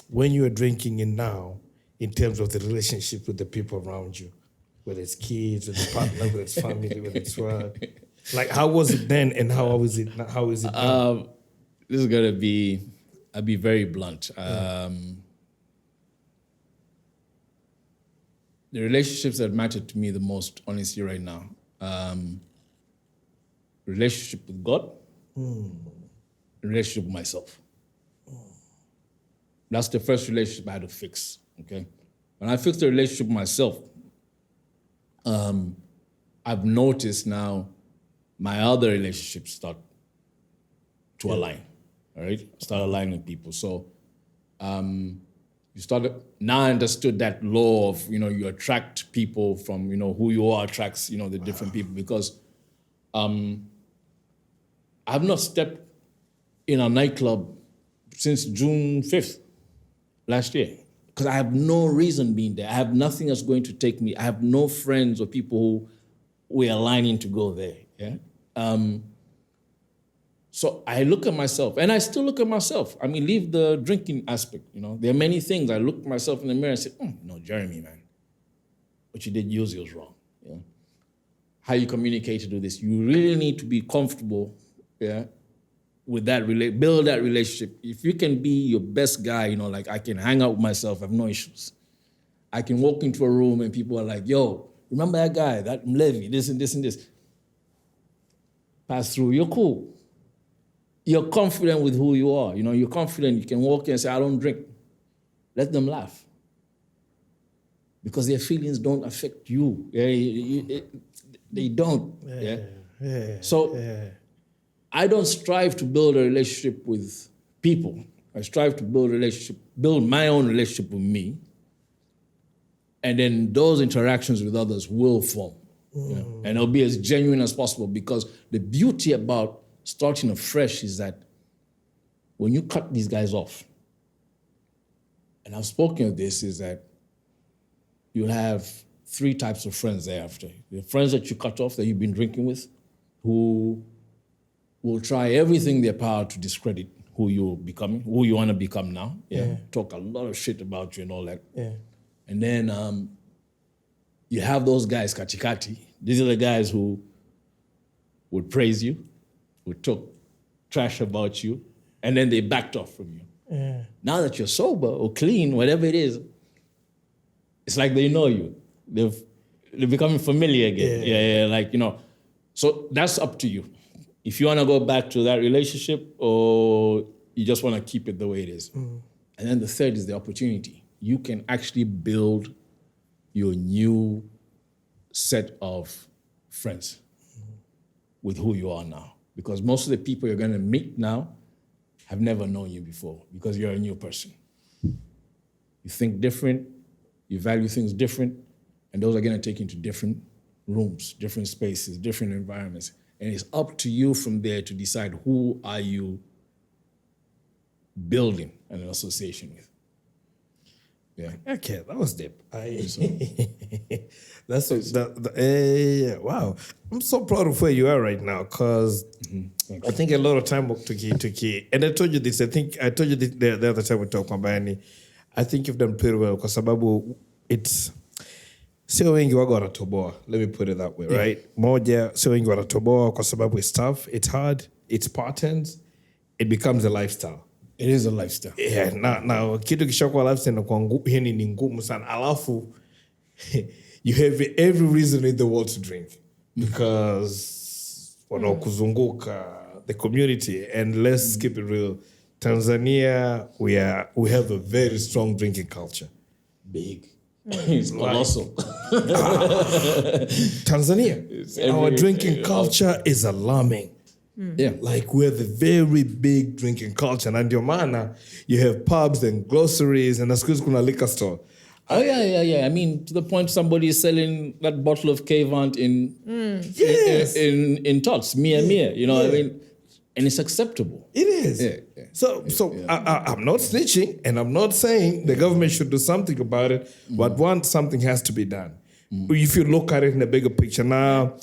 when you are drinking and now in terms of the relationship with the people around you, whether it's kids, whether it's partner, whether it's family, whether it's work. Like, how was it then and how is it now? This is going to be, I'll be very blunt. The relationships that matter to me the most, honestly, right now, relationship with God, relationship with myself. That's the first relationship I had to fix, okay? When I fixed the relationship with myself, I've noticed now my other relationships start to align, all right? Start aligning with people. So now I understood that law of, you attract people from, who you are attracts, the different people, because I've not stepped in a nightclub since June 5th last year, because I have no reason being there. I have nothing that's going to take me. I have no friends or people who we're aligning to go there, So I look at myself, and I still look at myself. I mean, leave the drinking aspect, There are many things. I look at myself in the mirror and say, no, Jeremy, man, what you did usually was wrong. How you communicate to do this. You really need to be comfortable, with that, build that relationship. If you can be your best guy, like I can hang out with myself, I have no issues. I can walk into a room and people are like, yo, remember that guy, that Mlevi, this and this and this. Pass through, you're cool. You're confident with who you are. You're confident. You can walk in and say, I don't drink. Let them laugh. Because their feelings don't affect you. They don't. So I don't strive to build a relationship with people. I strive to build my own relationship with me. And then those interactions with others will form. And it'll be as genuine as possible, because the beauty about starting afresh is that when you cut these guys off, and I've spoken of this, is that you'll have 3 types of friends thereafter. The friends that you cut off, that you've been drinking with, who will try everything in their power to discredit who you're becoming, who you want to become now. Talk a lot of shit about you and all that. And then you have those guys, kachikati. These are the guys who would praise you, would talk trash about you, and then they backed off from you. Now that you're sober or clean, whatever it is, it's like they know you. They're becoming familiar again. So that's up to you. If you want to go back to that relationship, or you just want to keep it the way it is. And then the third is the opportunity. You can actually build your new set of friends with who you are now. Because most of the people you're going to meet now have never known you before, because you're a new person. You think different, you value things different, and those are going to take you into different rooms, different spaces, different environments. And it's up to you from there to decide who are you building an association with. Okay, that was deep. Wow. I'm so proud of where you are right now, because I think a lot of time took key. And I told you this. I told you this the other time we talked about it. I think you've done pretty well, kwa sababu it's sio wengi waga wanatoboa. Let me put it that way, right? Moja, sio wengi wanatoboa kwa sababu it's tough, it's hard, it's patterns, it becomes a lifestyle. It is a lifestyle. Yeah, now kitu kishakuwa lifestyle na ni ngumu sana. Alafu you have every reason in the world to drink, because wanaokuzunguka, the community, and let's keep it real. Tanzania, we have a very strong drinking culture. Big. It's colossal. Tanzania, our drinking culture is alarming. Like we're the very big drinking culture. And ndio maana you have pubs and groceries and as kuna liquor store. Oh, yeah. I mean, to the point somebody is selling that bottle of K-Vant in tots, Mia. You know what I mean? And it's acceptable. It is. Yeah. So I'm not snitching, and I'm not saying the government should do something about it, but something has to be done. If you look at it in a bigger picture. Now,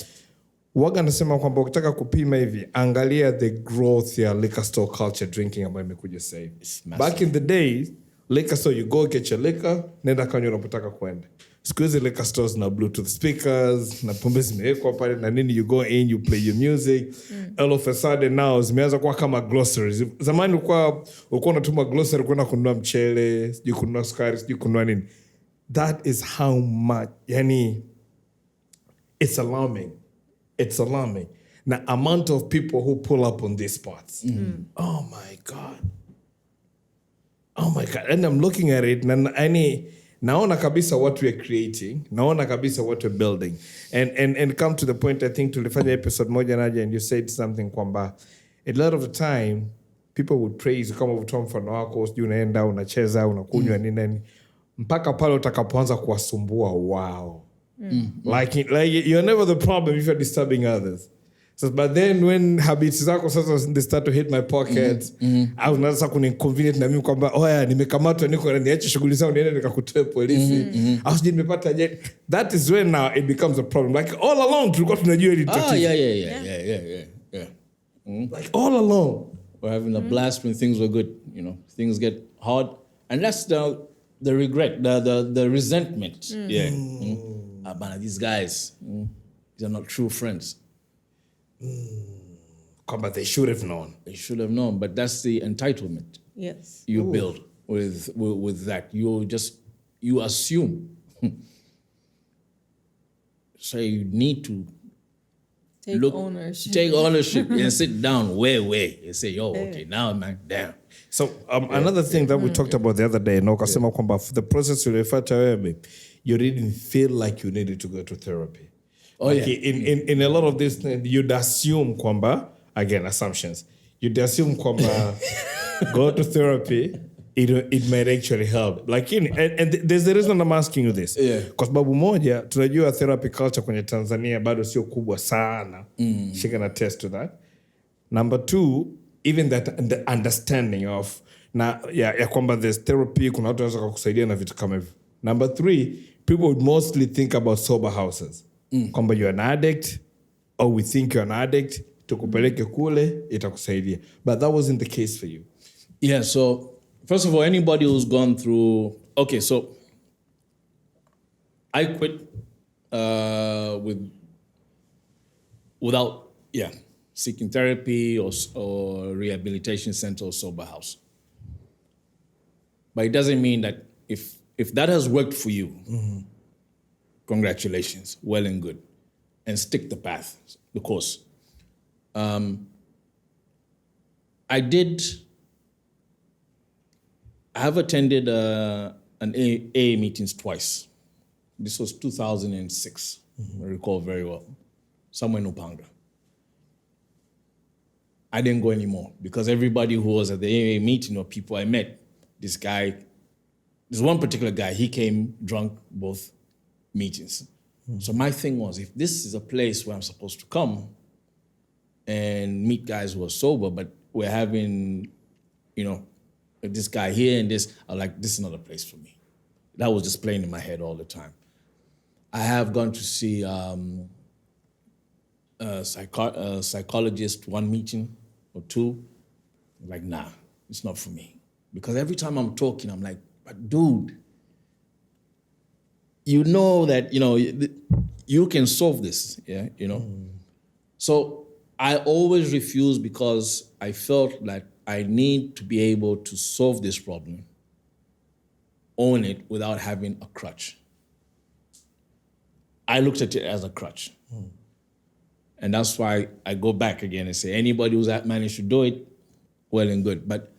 waga nasema kwamba ukitaka kupima hivi, angalia the growth ya liquor store culture drinking ambayo imekuja sasa hivi. Back in the days, liquor store, you go get your liquor, nenda kanywa unapotaka kwenda. Siku hizi liquor stores na Bluetooth speakers, na pombe zimewekwa pale na nini, you go in, you play your music. All of a sudden now zimeanza kuwa kama groceries. Zamani ulikuwa unatuma grocery kwenda kununua mchele, sijui kununua sukari, sijui kununua nini. That is how much, yani, it's alarming. It's alarming. The amount of people who pull up on these spots. Oh my God. And I'm looking at it, and naona kabisa what we're creating, naona kabisa what we're building. And come to the point, I think tulifanya episode moja Nadia, and you said something kwamba a lot of the time people would praise, kama utoa mfano wako, sijui unaenda, unacheza, unakunywa nini, mpaka pale utakapoanza kuwasumbua wow. Like you're never the problem if you're disturbing others. So, but then when habits zako sasa they start to hit my pocket, au unaanza kuniconvenient na mimi kwamba oya nimekamatwa niko na niache shughuli zangu niende nikakutoe polisi. Au sije nimepata jet. That is when now it becomes a problem. Like all along tulikuwa tunajua hili tatizo. Yeah. Like all along we're having a blast when things were good, you know. Things get hard, and that's the regret, the resentment. But these guys, these are not true friends. But they should have known. They should have known, but that's the entitlement. Yes. You build with that. You assume So you need to Take look, ownership. take ownership and sit down way and say, yo, okay, now man, damn. So another thing that we talked about the other day, no, kasema kwamba for the process you refer to wewe, you didn't feel like you needed to go to therapy. Oh, like yeah. In a lot of this, you'd assume kwamba, again, assumptions. You'd assume kwamba go to therapy, it might actually help. Like and there's the reason I'm asking you this. Yeah. Because babu moja, tunajua therapy culture kwenye Tanzania bado sio kubwa sana. She can attest to that. Number two, even that the understanding of ya kwamba there's therapy, kuna watu wanaweza kukusaidia na vitu kama hivyo. Number three, people would mostly think about sober houses. Kwamba you're an addict, or we think you're an addict, tukupeleke kule, itakusaidia. But that wasn't the case for you. Yeah, so first of all, anybody who's gone through, okay, so I quit without seeking therapy or rehabilitation center or sober house. But it doesn't mean that if that has worked for you, congratulations, well and good, and stick the path, the course. I have attended an AA meetings twice. This was 2006, I recall very well, somewhere in Upanga. I didn't go anymore because everybody who was at the AA meeting or people I met, this one particular guy, he came drunk both meetings. So my thing was, if this is a place where I'm supposed to come and meet guys who are sober, but we're having, this guy here and this, I'm like, this is not a place for me. That was just playing in my head all the time. I have gone to see a psychologist, one meeting or two. Like, nah, it's not for me. Because every time I'm talking, I'm like, but dude, you know that, you can solve this, So I always refused because I felt like I need to be able to solve this problem, own it without having a crutch. I looked at it as a crutch. And that's why I go back again and say, anybody who's managed to do it, well and good. But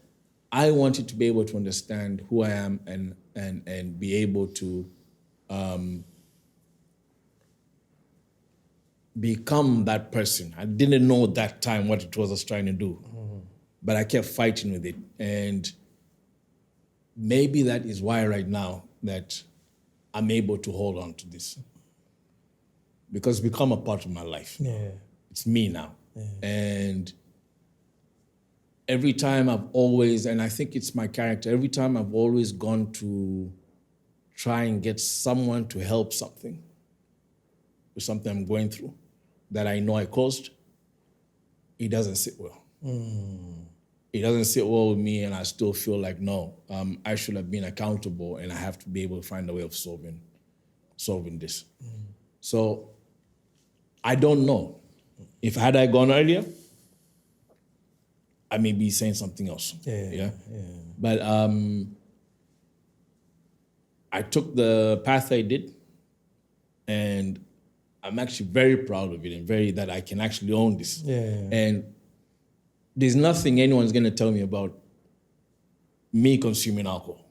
I wanted to be able to understand who I am and be able to become that person. I didn't know at that time what it was I was trying to do, but I kept fighting with it. And maybe that is why right now that I'm able to hold on to this. Because it's become a part of my life. Yeah. It's me now. Yeah. And every time I've always, and I think it's my character, every time I've always gone to try and get someone to help something with something I'm going through that I know I caused, it doesn't sit well. It doesn't sit well with me, and I still feel like, no, I should have been accountable, and I have to be able to find a way of solving this. So I don't know. If had I gone earlier, I may be saying something else. Yeah. But I took the path I did, and I'm actually very proud of it and that I can actually own this. And there's nothing anyone's gonna tell me about me consuming alcohol.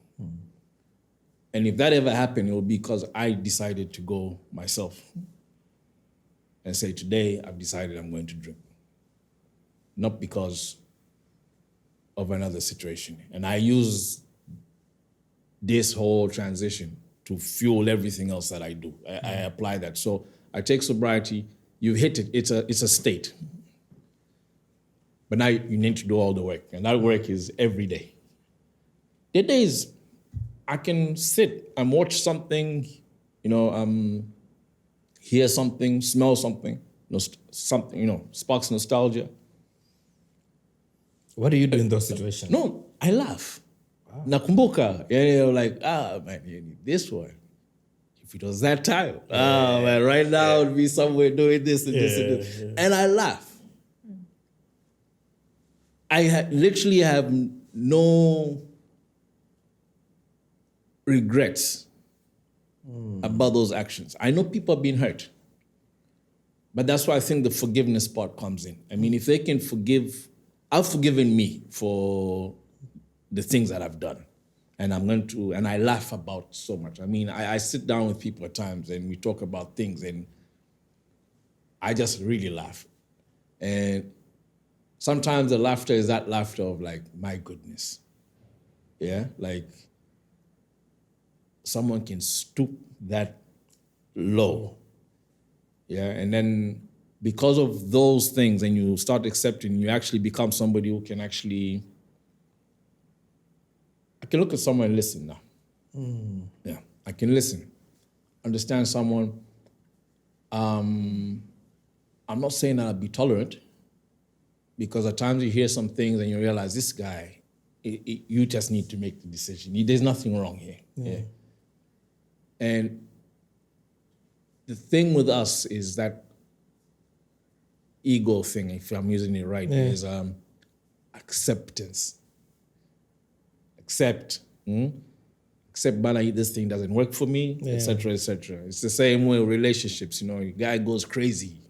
And if that ever happened, it will be because I decided to go myself and say, today I've decided I'm going to drink. Not because of another situation. And I use this whole transition to fuel everything else that I do. I apply that. So I take sobriety, you've hit it, it's a state. But now you need to do all the work. And that work is every day. There are days I can sit and watch something, hear something, smell something, sparks nostalgia. What do you do in those situations? No, I laugh. Wow. Nakumbuka, like, man, this one. If it was that time, man, right now I would be somewhere doing this and this and this. Yeah. And I laugh. I literally have no regrets about those actions. I know people have been hurt. But that's why I think the forgiveness part comes in. I mean, if they can forgive, I've forgiven me for the things that I've done. And and I laugh about so much. I mean, I sit down with people at times and we talk about things and I just really laugh. And sometimes the laughter is that laughter of like, my goodness. Yeah, like someone can stoop that low. Yeah, and then because of those things and you start accepting, you actually become somebody who can actually, I can look at someone and listen now. Yeah, I can listen, understand someone. I'm not saying that I'll be tolerant because at times you hear some things and you realize this guy, you just need to make the decision. There's nothing wrong here. Yeah. And the thing with us is that ego thing, if I'm using it right, is acceptance. Accept, but this thing doesn't work for me, etc., etc. It's the same way with relationships. You know, a guy goes crazy,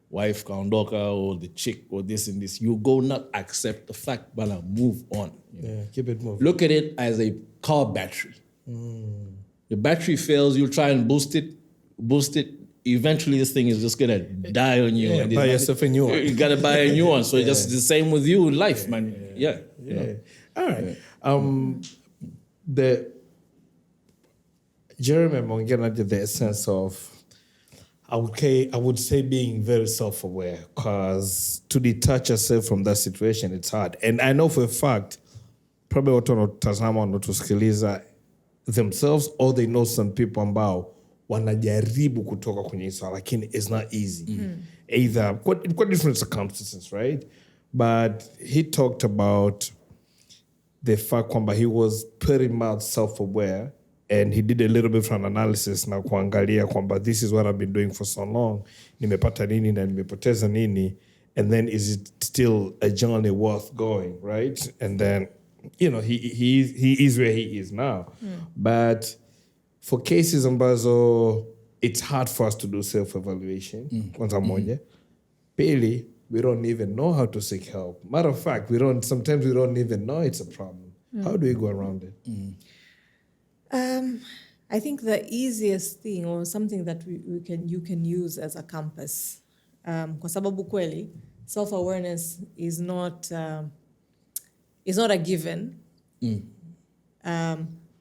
wife kaondoka or the chick or this and this. You go not accept the fact, but move on. Keep it moving. Look at it as a car battery. The battery fails, you try and boost it. Eventually this thing is just gonna die on you. And buy yourself a new one. You gotta buy a new one. So it's just the same with you in life, man. Yeah. You know? All right. The Jeremy Makundi, the essence of, I would say being very self-aware, because to detach yourself from that situation, it's hard. And I know for a fact, probably watu wanatazama wanatusikiliza themselves, or they know some people ambao wanajaribu kutoka kwenye swala, lakini it's not easy. Either, quite different circumstances, right? But he talked about the fact kwamba he was pretty much self-aware and he did a little bit of an analysis na kuangalia kwamba this is what I've been doing for so long. Nimepata nini na nimepoteza nini. And then is it still a journey worth going, right? And then, you know, he is where he is now. But for cases ambazo it's hard for us to do self-evaluation, kwanza moja. Pili, we don't even know how to seek help. Matter of fact, sometimes we don't even know it's a problem. How do we go around it? I think the easiest thing, or something that you can use as a compass, kwa sababu kweli, self-awareness is not a given.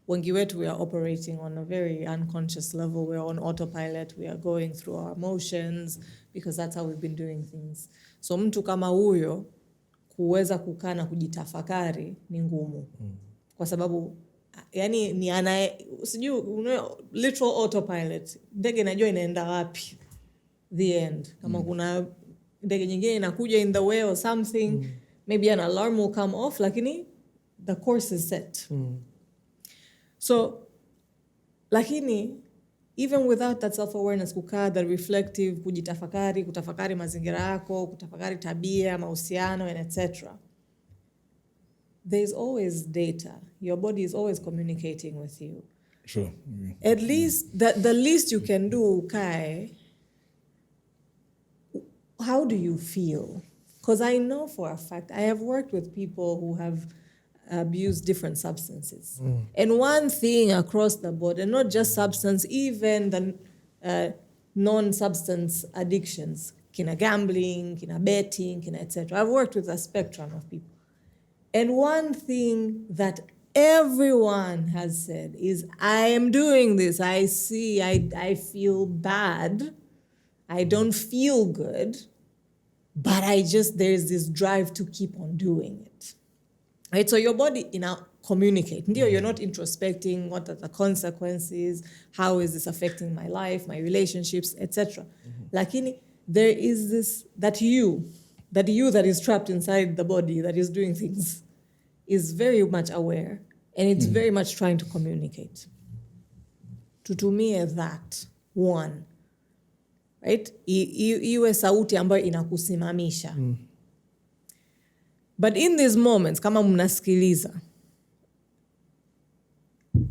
Wengi wetu, we are operating on a very unconscious level. We're on autopilot. We are going through our emotions because that's how we've been doing things. So mtu kama huyo kuweza kukaa na kujitafakari ni ngumu. Kwa sababu yani ni literal autopilot. Ndege inajua inaenda wapi. The end. Kama kuna ndege nyingine inakuja in the way or something, maybe an alarm will come off, lakini the course is set. So, lakini, even without that self-awareness, kukaa, the reflective, kutafakari mazingira yako, kutafakari tabia, mahusiano, and etc. There's always data. Your body is always communicating with you. Sure. At least, the least you can do, Kai, how do you feel? Because I know for a fact, I have worked with people who have abused different substances. And one thing across the board, and not just substance, even the non-substance addictions, kina gambling, kina betting, kina etc. I've worked with a spectrum of people. And one thing that everyone has said is, I am doing this, I feel bad, I don't feel good, but there's this drive to keep on doing it. Right? So your body communicate. You're not introspecting, what are the consequences, how is this affecting my life, my relationships, etc. Lakini, there is this, that you that is trapped inside the body, that is doing things, is very much aware, and it's very much trying to communicate. Tutumie that, one. Right? Iwe sauti ambayo inakusimamisha. But in these moments, kama mnasikiliza,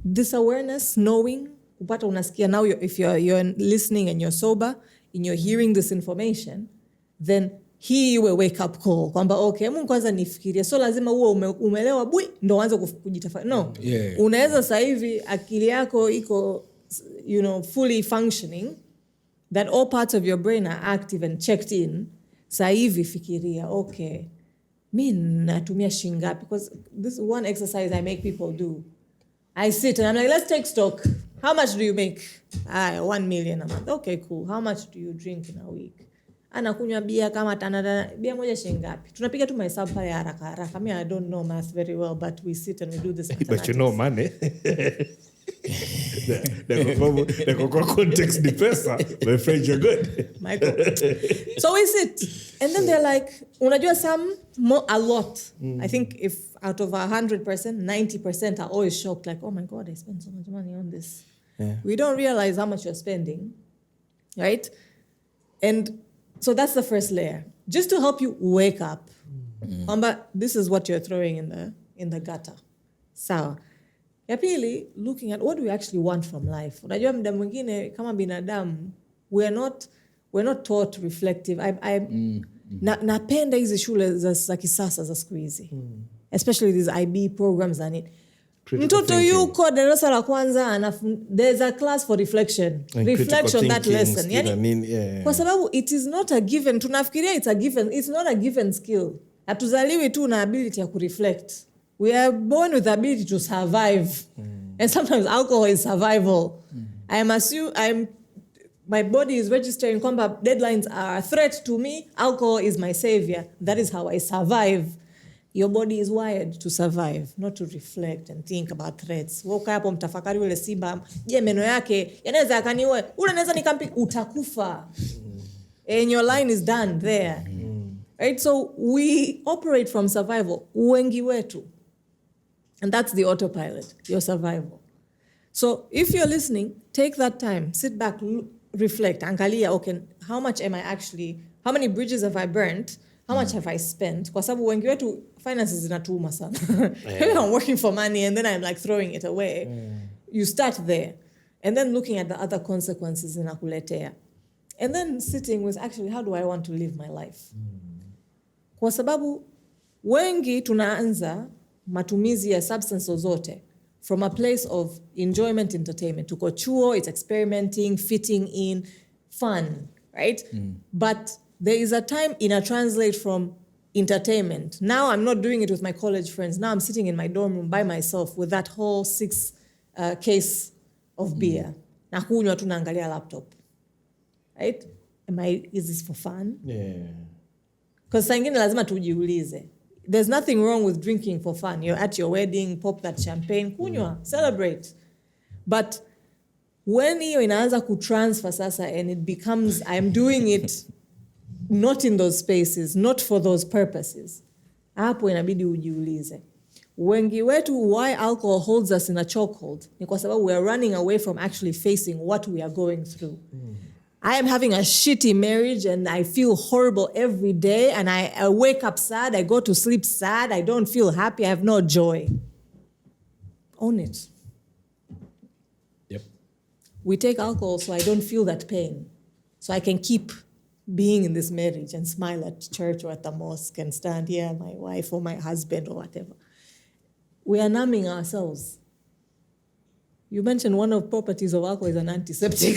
this awareness, knowing, kupata unasikia now if you're listening and you're sober and you're hearing this information, then hii iwe wake up call kwamba okay, Mungu kwanza nifikirie, so lazima uwe umelewa ndo uanze kujitafakari. No, unaweza sasa hivi akili yako iko fully functioning, that all parts of your brain are active and checked in. Sasa hivi fikiria, okay, mi natumia shingapi? Because this one exercise I make people do. I sit and I'm like, let's take stock. How much do you make? 1 million a month. Okay, cool. How much do you drink in a week? Anakunywa bia kama bia moja shingapi? Tunapiga tu mahesabu pale haraka. I mean, I don't know math very well, but we sit and we do this. But you know money. The context ni pesa. My friend, you're good. Michael. So we sit. And then they're like, unajua a lot. I think if out of 100%, 90% are always shocked. Like, oh my God, I spent so much money on this. Yeah. We don't realize how much you're spending. Right? And so that's the first layer. Just to help you wake up. But this is what you're throwing in the gutter. Sawa. Ya pili, looking at what do we actually want from life. Unajua muda mwingine kama binadamu, we're not taught reflective. Napenda hizi shule za kisasa za siku hizi. Especially these IB programs and it. Mtoto yuko darasa la kwanza there's a class for reflection. Reflect on that lesson. Kwa sababu it is not a given. Tunafikiria it's a given. It's not a given skill. Hatuzaliwi tu na ability ya kureflect. We are born with the ability to survive. And sometimes alcohol is survival. My body is registering kwamba deadlines are a threat to me. Alcohol is my savior. That is how I survive. Your body is wired to survive, not to reflect and think about threats. Woka hapo mtafakari ule simba, je, meno yake yanaweza akaniwe, ule naweza nikampi, utakufa. And your line is done there. Right? So we operate from survival. Wengi wetu. And that's the autopilot, your survival. So if you're listening, take that time, sit back, reflect, angalia, okay, how many bridges have I burnt? How much have I spent? Kwa sababu wengi wetu finances zinatuuma sana. Maybe I'm working for money and then I'm like throwing it away. You start there. And then looking at the other consequences inakuletea. And then sitting with actually, how do I want to live my life? Kwa sababu wengi tunaanza matumizi ya substance zote from a place of enjoyment, entertainment. Tuko chuo, it's experimenting, fitting in, fun, right? But there is a time in a translate from entertainment. Now I'm not doing it with my college friends. Now I'm sitting in my dorm room by myself with that whole 6 case of beer. Na kunywa tu naangalia laptop. Right? Is this for fun? Yeah. Because saa ingine lazima tujiulize. There's nothing wrong with drinking for fun. You're at your wedding, pop that champagne, kunywa, celebrate. But when hiyo inaanza kutransfer sasa and it becomes, I'm doing it not in those spaces, not for those purposes, hapo inabidi ujiulize. Wengi wetu, why alcohol holds us in a chokehold, ni kwa sababu we are running away from actually facing what we are going through. I am having a shitty marriage and I feel horrible every day and I wake up sad, I go to sleep sad, I don't feel happy, I have no joy. Own it. Yep. We take alcohol so I don't feel that pain. So I can keep being in this marriage and smile at church or at the mosque and stand here, my wife or my husband or whatever. We are numbing ourselves. You mentioned one of the properties of alcohol is an antiseptic.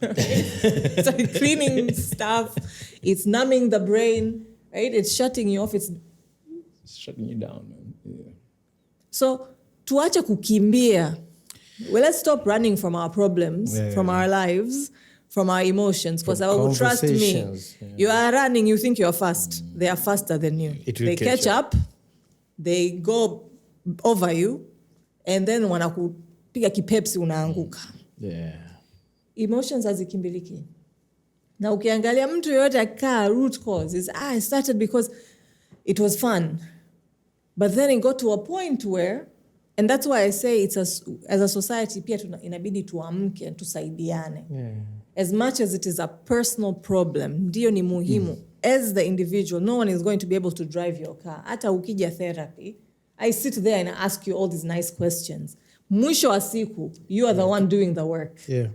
It's like cleaning stuff. It's numbing the brain, right? It's shutting you off. It's shutting you down, man. Yeah. So, tuache kukimbia. Well, let's stop running from our problems, from our lives, from our emotions. Because I will trust me. You are running, you think you're fast. They are faster than you. They catch up. They go over you. And then piga kipepsi unaanguka. Yeah. Emotions hazikimbiliki. Na ukiangalia mtu yote akaa root cause is I started because it was fun. But then it got to a point where, and that's why I say it's as a society pia inabidi tuamke and tusaidiane. Yeah. As much as it is a personal problem, ndio ni muhimu. As the individual, no one is going to be able to drive your car. Hata ukija therapy, I sit there and I ask you all these nice questions. mwisho wa siku you are the one doing the work. Yeah.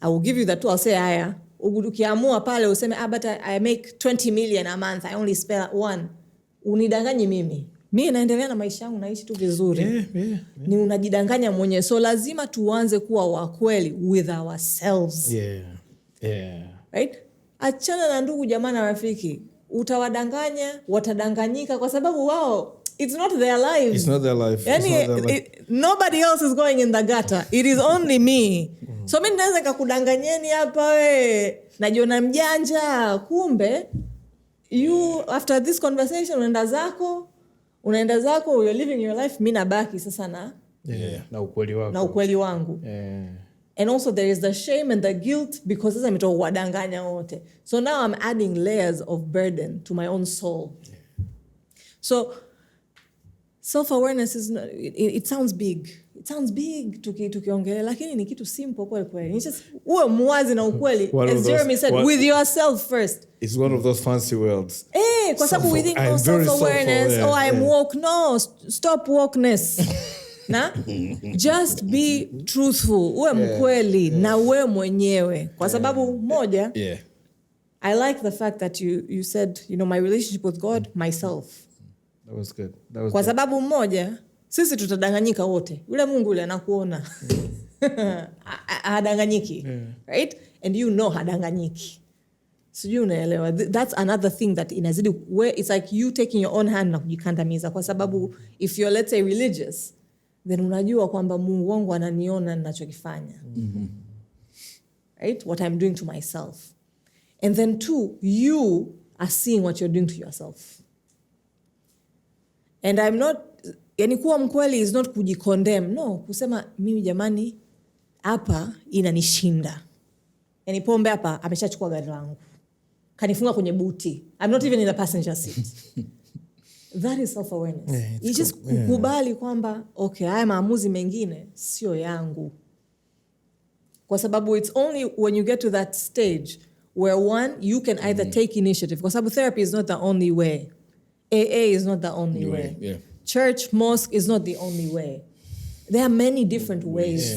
I will give you the tool. I'll say haya, ukiamua pale useme but I make 20 million a month, I only spend 1. Unidanganyi mimi naendelea na maisha yangu, naishi tu vizuri. Ni unajidanganya mwenyewe. So lazima tuanze kuwa wa kweli with ourselves. Right? Achana na ndugu jamaa na rafiki. Utawadanganya, watadanganyika kwa sababu wao it's not their life. It's not their life. Nobody else is going in the gutter. It is only me. So mimi naweza kakudanganyeni hapa we najiona mjanja, kumbe you after this conversation unaenda zako you're living your life, mimi nabaki sasa na ukweli wangu. And also there is the shame and the guilt because sasa nimetoka kuwadanganya wote. So now I'm adding layers of burden to my own soul. So self-awareness is not, it sounds big. It sounds big tukiongelea, lakini ni kitu simple kwa kweli. It's just uwe muwazi na ukweli. As Jeremy said, with yourself first. It's one of those fancy words. Kwa sababu we think self-awareness, I'm woke. No, stop wokeness. Just be truthful. Uwe mkweli na uwe mwenyewe. Kwa sababu moja, I like the fact that you said, my relationship with God, myself. That was good. Kwa sababu moja, sisi tutadanganyika wote. Yule Mungu yule anakuona. Hadanganyiki. Right? And hadanganyiki. Sijui unaelewa. That's another thing that inazidi, where it's like you taking your own hand na kujikandamiza. Kwa sababu if you're, let's say, religious, then unajua kwamba Mungu wangu ananiona ninachokifanya. Right? What I'm doing to myself. And then 2, you are seeing what you're doing to yourself. And I'm not, kuwa mkweli is not kujikondemn. No, kusema mimi jamani hapa inanishinda. Pombe hapa ameshachukua gari langu. Kanifunga kwenye buti. I'm not even in the passenger seat. That is self-awareness. You just kukubali kwamba okay, haya maamuzi mengine sio yangu. Kwa sababu it's only when you get to that stage where one, you can either take initiative. Kwa sababu therapy is not the only way. AA is not the only way. Yeah. Church, mosque is not the only way. There are many different ways.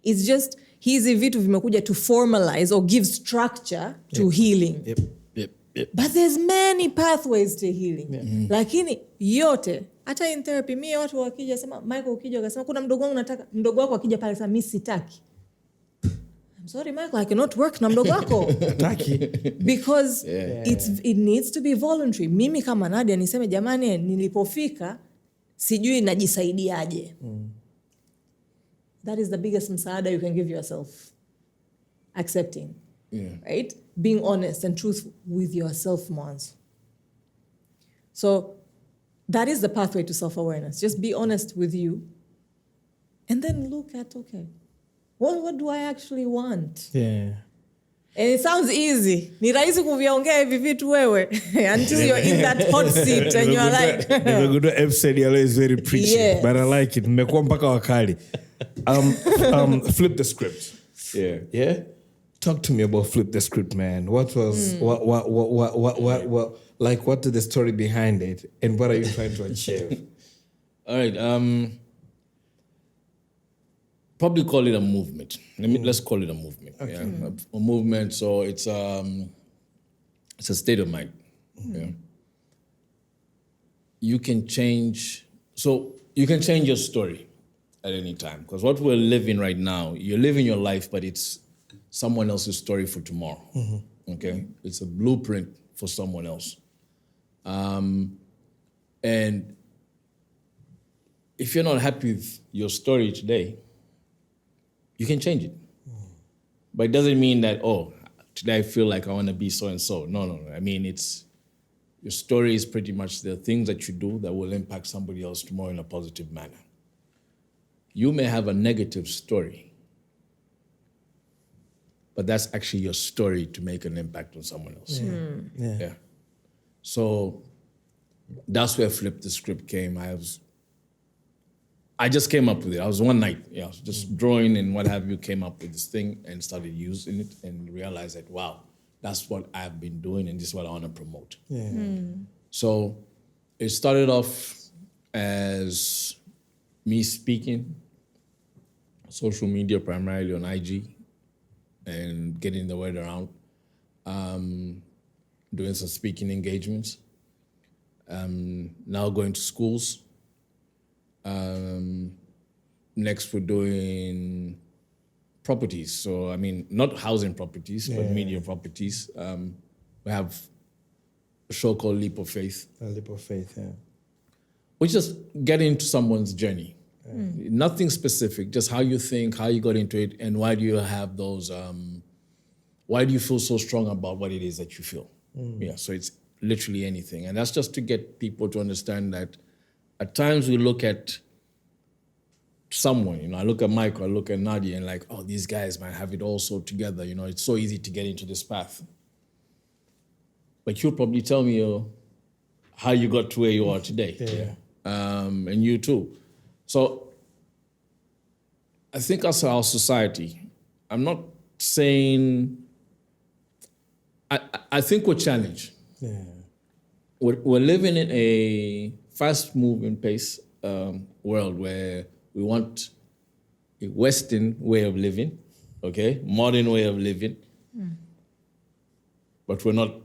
It's just hizi vitu vimekuja to formalize or give structure to healing. But there's many pathways to healing. Lakini yote, hata in therapy, mimi watu wakija sema, Michael ukija wakasema kuna mdogo wako akija pale sema mimi sitaki. I'm sorry Michael, I cannot work na mdogo wako. Because it needs to be voluntary. Mimi kama Nadia niseme jamani nilipofika sijui najisaidiaje. That is the biggest msaada you can give yourself. Accepting. Right? Being honest and truthful with yourself mwanzo. So that is the pathway to self-awareness. Just be honest with you. And then look at, okay, what do I actually want? And it sounds easy. Ni rahisi kuviongea hivi vitu wewe until you're in that hot seat and you're like the episode is very preachy, but I like it. Mmekuwa mpaka wakali. Flip the script. Yeah. Talk to me about Flip the Script, man. What was what did the story behind it, and what are you trying to achieve? All right. Probably call it a movement. Let's call it a movement. Okay. Yeah, a movement. So it's a state of mind. Yeah. You can change. So you can change your story at any time, because what we're living right now, you're living your life, but it's someone else's story for tomorrow. Okay, it's a blueprint for someone else. And if you're not happy with your story today, you can change it. But it doesn't mean that, today I feel like I want to be so-and-so. No. I mean, your story is pretty much the things that you do that will impact somebody else tomorrow in a positive manner. You may have a negative story, but that's actually your story to make an impact on someone else. Yeah. So that's where Flip the Script came. I just came up with it. I was one night, just drawing and what have you, came up with this thing and started using it and realized that, wow, that's what I've been doing and this is what I want to promote. So it started off as me speaking social media, primarily on IG, and getting the word around. Doing some speaking engagements. Now going to schools. Next, we're doing properties. So, I mean, not housing properties, but media properties. We have a show called Leap of Faith. A leap of faith, yeah. We just get into someone's journey. Nothing specific, just how you think, how you got into it, and why do you have those, why do you feel so strong about what it is that you feel? Yeah, so it's literally anything. And that's just to get people to understand that at times we look at someone, you know, I look at Michael, I look at Nadia, and like, oh, these guys might have it all so together. You know, it's so easy to get into this path. But you'll probably tell me how you got to where you are today. And you too. So I think as our society, I'm not saying, I think we're challenged. We're living in a fast-moving pace world where we want a Western way of living, okay, modern way of living, but we're not,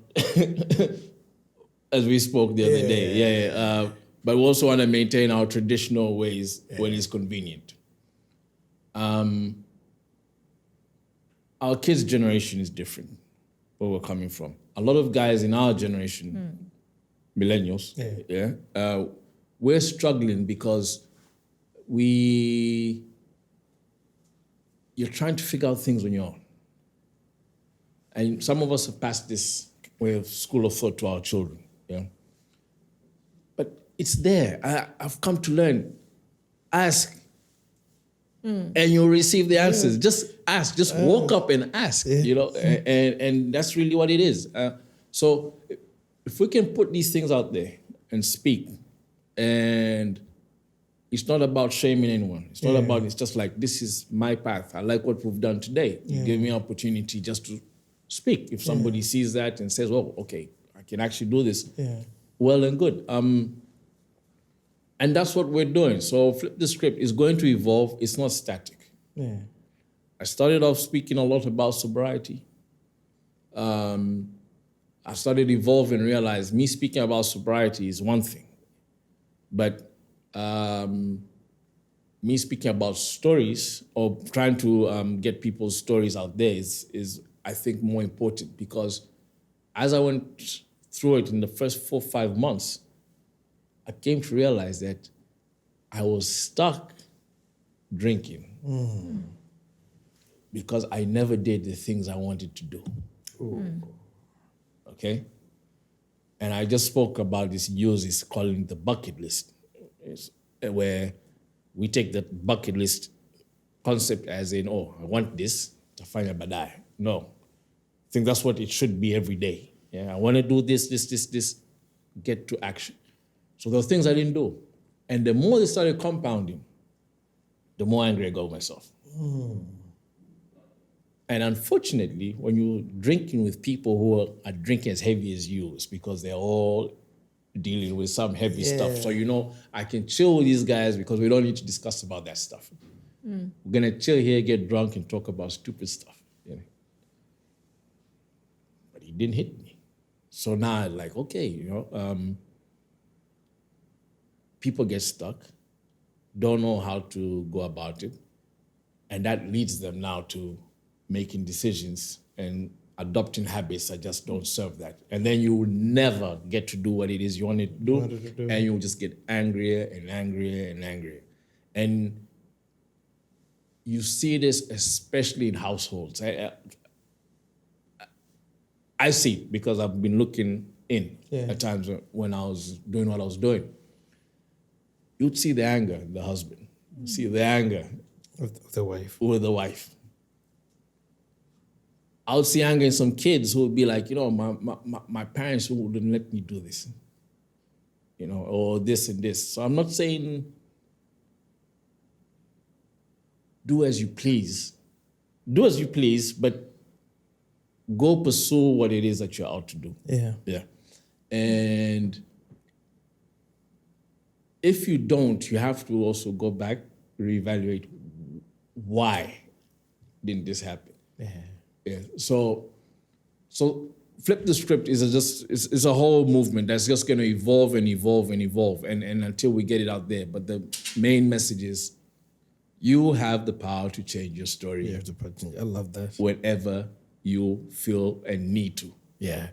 as we spoke the other day, but we also want to maintain our traditional ways when it's convenient. Our kids' generation is different, where we're coming from. A lot of guys in our generation, millennials, we're struggling because you're trying to figure out things on your own. And some of us have passed this way of school of thought to our children, But it's there. I've come to learn. Ask, and you'll receive the answers. Just ask. Just walk up and ask, you know, and that's really what it is. So if we can put these things out there and speak, and it's not about shaming anyone. It's not about, it's just like, this is my path. I like what we've done today. You gave me an opportunity just to speak. If somebody sees that and says, oh, okay, I can actually do this, well and good. And that's what we're doing. So flip the script. It's going to evolve. It's not static. I started off speaking a lot about sobriety. I started evolving and realized me speaking about sobriety is one thing. But me speaking about stories or trying to get people's stories out there is, I think, more important, because as I went through it in the first 4 or 5 months, I came to realize that I was stuck drinking because I never did the things I wanted to do. Okay? And I just spoke about this, is calling it the bucket list. It's where we take the bucket list concept as in, oh, I want this to find a badai. No. I think that's what it should be every day. I want to do this, get to action. So there were things I didn't do. And the more they started compounding, the more angry I got with myself. And unfortunately, when you're drinking with people who are drinking as heavy as you, it's because they're all dealing with some heavy stuff. So, you know, I can chill with these guys because we don't need to discuss about that stuff. We're going to chill here, get drunk, and talk about stupid stuff. But it didn't hit me. So now I'm like, okay, you know, people get stuck, don't know how to go about it, and that leads them now to making decisions and adopting habits that just don't serve that. And then you will never get to do what it is you wanted to do, and you'll just get angrier and angrier and angrier. And you see this especially in households. I see it because I've been looking in at times when I was doing what I was doing. You'd see the anger in the husband. You'd see the anger With the wife. with the wife. I would see anger in some kids who would be like, you know, my parents wouldn't let me do this, you know, or this and this. So I'm not saying do as you please. Do as you please, but go pursue what it is that you're out to do. Yeah. And if you don't, you have to also go back, reevaluate why didn't this happen? Yeah. So flip the script is a whole movement that's just going to evolve and evolve and evolve and until we get it out there. But the main message is you have the power to change your story. You have to I love that. Whenever you feel and need to. Yeah.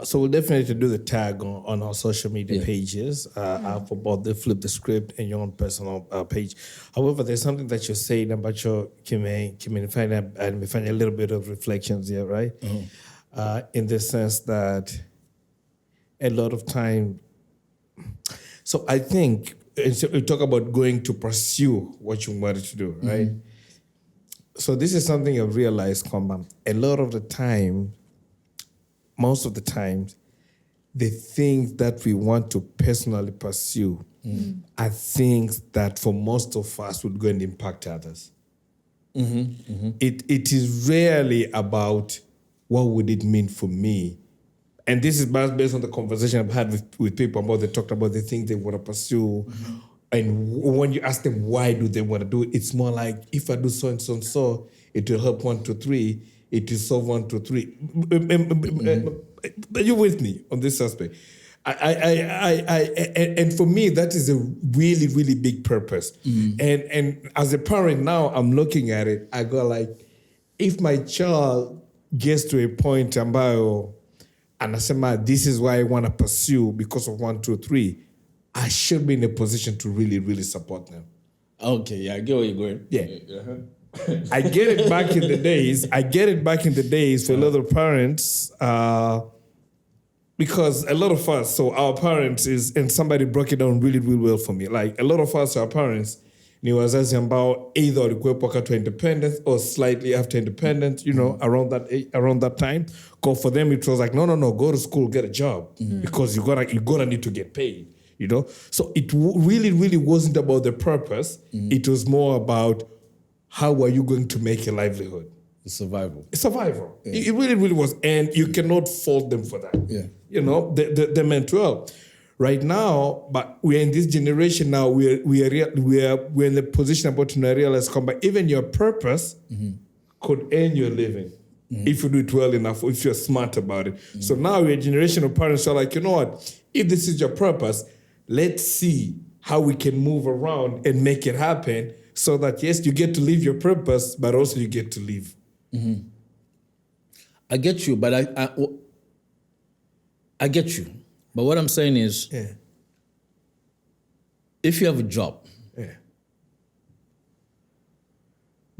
So we'll definitely do the tag on our social media pages for both the Flip the Script and your own personal page. However, there's something that you're saying about your Kime find a little bit of reflections here, right? In the sense that a lot of time. So I think we talk about going to pursue what you wanted to do, right? So this is something I've realized, Kwamba, a lot of the time. Most of the times, the things that we want to personally pursue are things that for most of us would go and impact others. It is rarely about what would it mean for me. And this is based on the conversation I've had with people about, they talked about the things they want to pursue. And when you ask them why do they want to do it, it's more like, if I do so and so and so, it will help 1, 2, 3. It is so 1, 2, 3. Are you with me on this aspect? And for me, that is a really, really big purpose. And as a parent now, I'm looking at it. I go like, if my child gets to a point ambayo anasema, this is why I want to pursue because of 1, 2, 3, I should be in a position to really, really support them. Okay, yeah, I get where you're going. Yeah. I get it back in the days. For a lot of parents, because a lot of us, so our parents and somebody broke it down really, really well for me. Like a lot of us, our parents, ni wazazi ambao either walikuwepo wakati wa independence or slightly after independence, around that time. Because for them it was like, no, go to school, get a job, because you're gonna need to get paid. So it really, really wasn't about the purpose. It was more about how are you going to make a livelihood? Survival. Survival. Yeah. It really, really was. And you cannot fault them for that. Yeah. They meant well. Right now, but we're in this generation now, we're in the position about to realize, but even your purpose could earn your living if you do it well enough, if you're smart about it. So now we're a generation of parents who are like, you know what? If this is your purpose, let's see how we can move around and make it happen. So that, yes, you get to live your purpose, but also you get to live. I get you, but I get you. But what I'm saying is, if you have a job,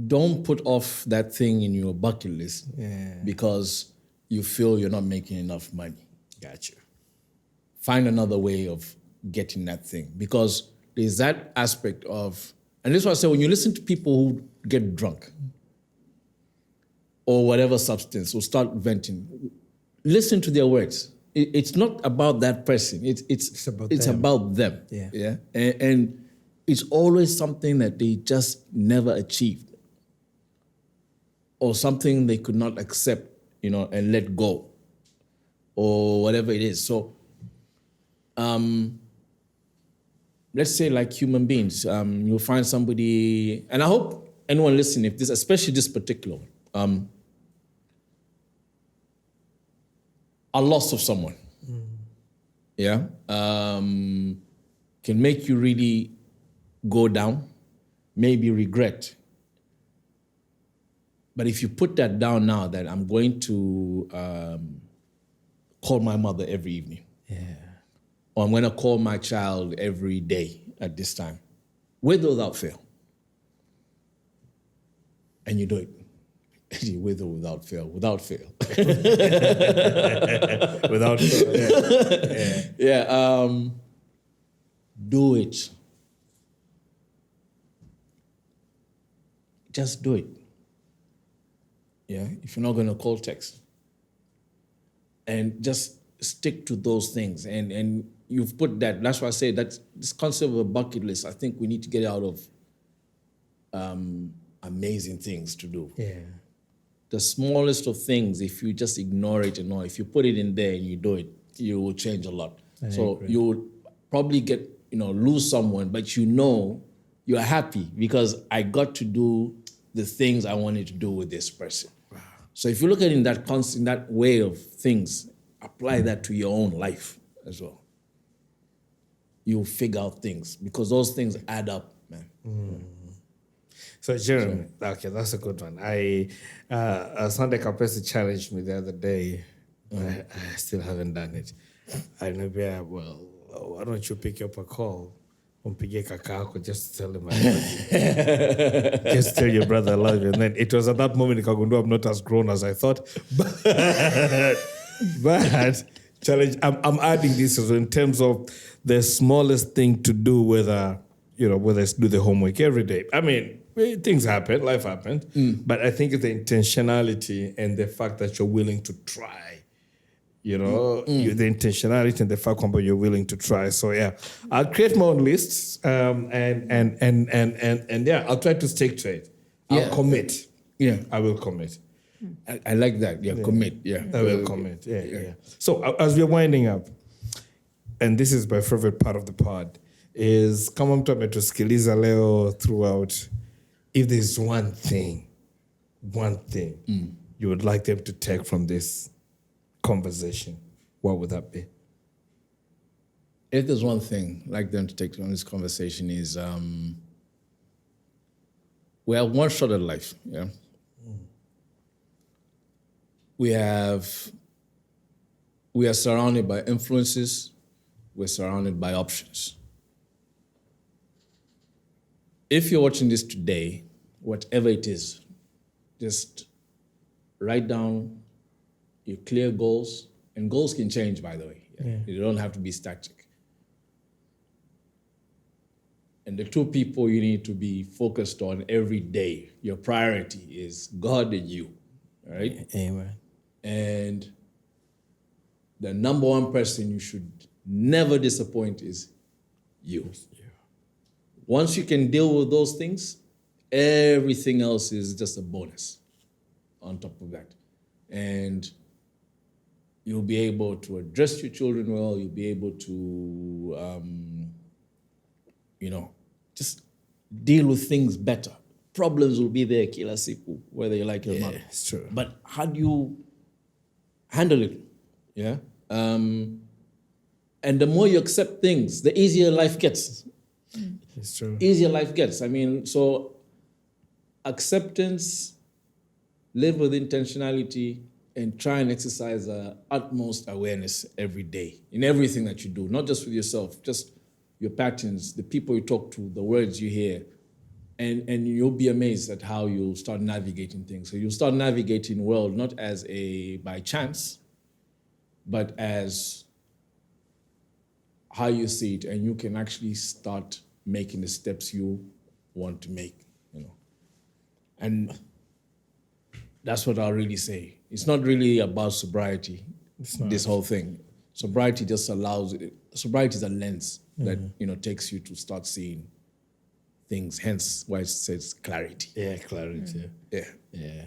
don't put off that thing in your bucket list because you feel you're not making enough money. Gotcha. Find another way of getting that thing, because there's that aspect of. And this is why I say, when you listen to people who get drunk or whatever substance or start venting, listen to their words. It's not about that person. It's about them. Yeah. And it's always something that they just never achieved, or something they could not accept, and let go, or whatever it is. So, let's say like human beings, you'll find somebody, and I hope anyone listening, if this, especially this particular one, a loss of someone, can make you really go down, maybe regret. But if you put that down now, that I'm going to call my mother every evening, or I'm going to call my child every day at this time, with or without fail. And you do it. With or without fail. Without fail. Without fail. Do it. Just do it. Yeah. If you're not going to call, text. And just stick to those things. And you've put that. That's why I say that this concept of a bucket list, I think we need to get out of amazing things to do. Yeah. The smallest of things, if you just ignore it, if you put it in there and you do it, you will change a lot. So you will probably lose someone, but you're happy because I got to do the things I wanted to do with this person. Wow. So if you look at it in that way of things, apply that to your own life as well. You'll figure out things because those things add up, man. So Jeremy, okay, that's a good one. Sunday Kapesi challenged me the other day. I still haven't done it. I know, well, why don't you pick up a call? Just tell him I love you. Just tell your brother I love you. And then it was at that moment I'm not as grown as I thought. But challenge, I'm adding this in terms of the smallest thing to do, whether it's do the homework every day. I mean, things happen, life happens. But I think it's the intentionality and the fact that you're willing to try. The intentionality and the fact that you're willing to try. So yeah, I'll create my own lists, and I'll try to stick to it. I'll commit. Yeah, I will commit. I like that. Yeah, commit. Yeah, I will commit. Yeah. So as we're winding up, and this is my favorite part of the pod, is kama mtu ametusikiliza leo throughout. If there's one thing you would like them to take from this conversation, what would that be? If there's one thing I'd like them to take from this conversation is we have one shot at life. Yeah, we are surrounded by influences. We're surrounded by options. If you're watching this today, whatever it is, just write down your clear goals. And goals can change, by the way. Yeah. You don't have to be static. And the two people you need to be focused on every day, your priority is God and you, right? Amen. And the number one person you should never disappoint is you. Once you can deal with those things, everything else is just a bonus on top of that. And you'll be able to address your children well. You'll be able to, just deal with things better. Problems will be there, kila siku, whether you like it or not. It's true. But how do you handle it? Yeah. And the more you accept things, the easier life gets. It's true. Easier life gets. I mean, so acceptance, live with intentionality, and try and exercise utmost awareness every day in everything that you do, not just with yourself, just your patterns, the people you talk to, the words you hear, and you'll be amazed at how you'll start navigating things. So you'll start navigating the world not as by chance, but as how you see it, and you can actually start making the steps you want to make, And that's what I'll really say. It's not really about sobriety, this whole thing. Sobriety just sobriety is a lens that, takes you to start seeing things, hence why it says clarity. Yeah, clarity. Yeah.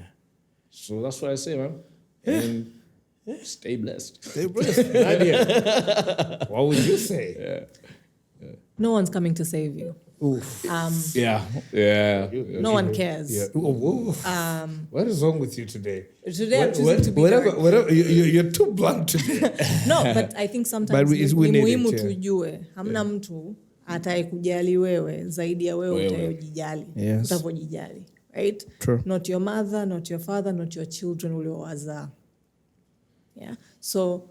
So that's what I say, man. And stay blessed. Stay blessed. Nadia, what would you say? No one's coming to save you. Oof. No one cares. Yeah. What is wrong with you today? Today I'm choosing to be dark. You're too blunt today. No, but I think sometimes ni muhimu tujue hamna mtu atakayekujali wewe zaidi ya wewe utayojijali, utavojijali, right? True. Not your mother, not your father, not your children uliowazaa. Yeah. So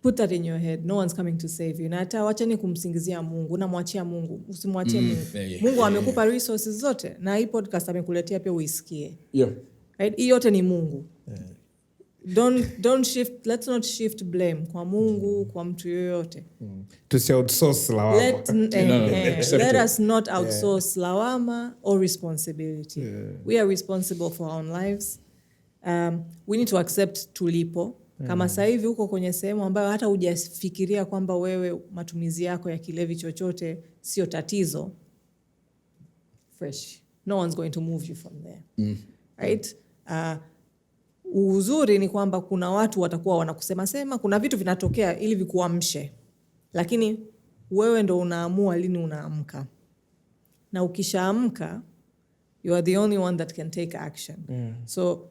put that in your head. No one's coming to save you. Na hata wacheni kumsingizia Mungu. Unamwachia Mungu. Usimwachie Mungu. Mungu amekupa resources zote. Na hii podcast amekuletea pia uisikie. Yeah. Right? Hii yote ni Mungu. Don't shift, let's not shift blame kwa Mungu, kwa mtu yoyote. To outsource lawama. Let us not outsource lawama or responsibility. We are responsible for our own lives. We need to accept tulipo. Kama sasa hivi uko kwenye sehemu ambayo hata hujafikiria kwamba wewe matumizi yako ya kilevi chochote sio tatizo, fresh. No one's going to move you from there. Right? Uzuri ni kwamba kuna watu watakuwa wanakusema, kuna vitu vinatokea ili vikuamshe. Lakini wewe ndo unaamua lini unaamka. na ukishaamka you are the only one that can take action. So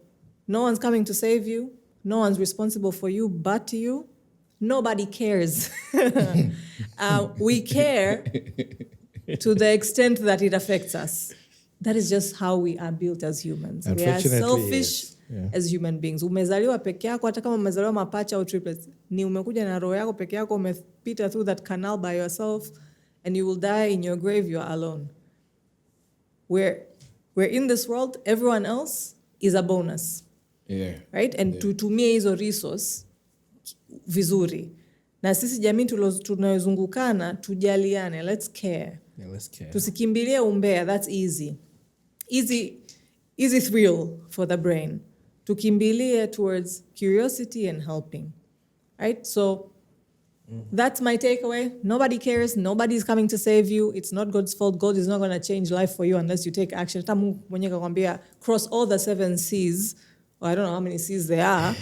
no one's coming to save you, no one's responsible for you but you. Nobody cares. We care to the extent that it affects us. That is just how we are built as humans. We are selfish as human beings. Umezaliwa peke yako, hata kama umezaliwa mapacha au triplets, ni umekuja na roho yako peke yako, umepita through that canal by yourself, and you will die in your grave, you are alone. We're in this world, everyone else is a bonus. Yeah. Right? And tutumie hizo resource vizuri. Na sisi jamii tunayozungukana tujaliane, let's care. Yeah, let's care. Tusikimbilie umbea, that's easy. Easy thrill for the brain. Tukimbilie towards curiosity and helping. Right? So that's my takeaway. Nobody cares. Nobody's coming to save you. It's not God's fault. God is not going to change life for you unless you take action. Hata Mungu mwenyewe kakwambia cross all the 7 seas. Or I don't know how many seas there are.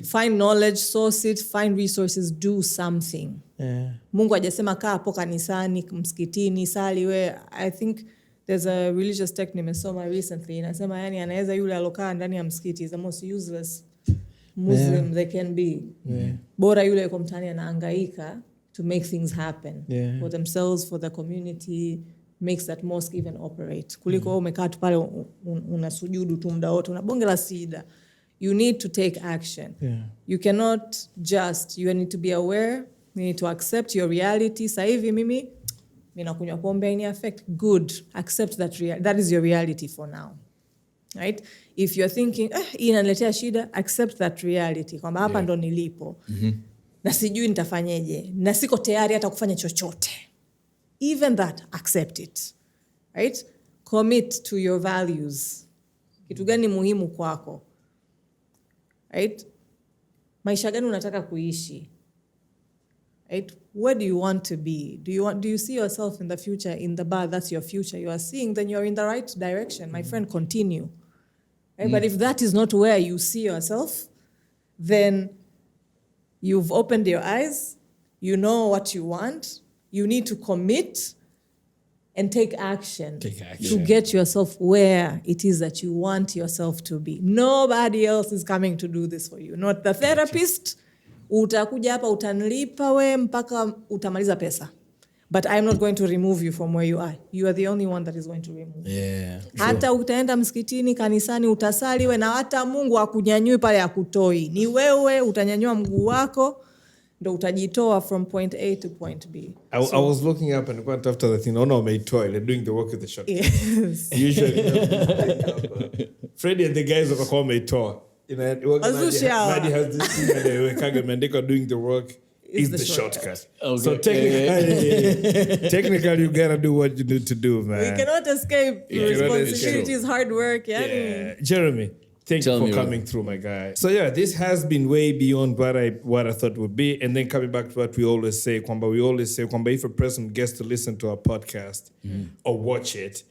Find knowledge, source it, find resources, do something. Yeah. Mungu hajasema kaa hapo kanisani, msikitini, sali we. I think there's a religious text nimesoma recently. Inasema yani anaweza yule alokaa ndani ya msikiti is the most useless Muslim they can be. Bora yule yuko mtaani anahangaika to make things happen for themselves, for the community, makes that mosque even operate. Kuliko wewe umekaa tu pale unasujudu tu muda wote, unabonge la sida. You need to take action. You cannot just, you need to be aware, you need to accept your reality. Sasa hivi mimi nakunywa pombe ini affect, good, accept that is your reality for now. Right? If you're thinking hii inaniletea shida, accept that reality kwamba hapa ndo nilipo. Na sijui nitafanyeje, na siko tayari hata kufanya chochote. Even that, accept it. Right? Commit to your values. Kitu gani muhimu kwako? Right? Maisha gani unataka kuishi? Right? Where do you want to be? Do you see yourself in the future in the bar? That's your future you are seeing, then you're in the right direction. My friend, continue. Right? But if that is not where you see yourself, then you've opened your eyes, you know what you want, you need to commit and take action to get yourself where it is that you want yourself to be. Nobody else is coming to do this for you. Not the therapist. Utakuja hapa utanilipa we mpaka utamaliza pesa. But I'm not going to remove you from where you are. You are the only one that is going to remove. Yeah. Hata utaenda msikitini, kanisani, utasali we na hata Mungu hakunyanyui pale hakutoi. Ni wewe utanyanyua mguu wako ndo utajitoa from point A to point B. I was looking up and went after the thing. No, my toy. They're doing the work with the shot. Yes. Usually, Freddie and the guys of a my toy. Nadia has this thing and they doing the work is the shortcut. Okay. So technically, you gotta do what you need to do, man. We cannot escape responsibilities, hard work. Yeah. Jeremy, thank you for coming through, my guy. So yeah, this has been way beyond what I thought would be. And then coming back to what we always say, Kwamba, if a person gets to listen to our podcast or watch it,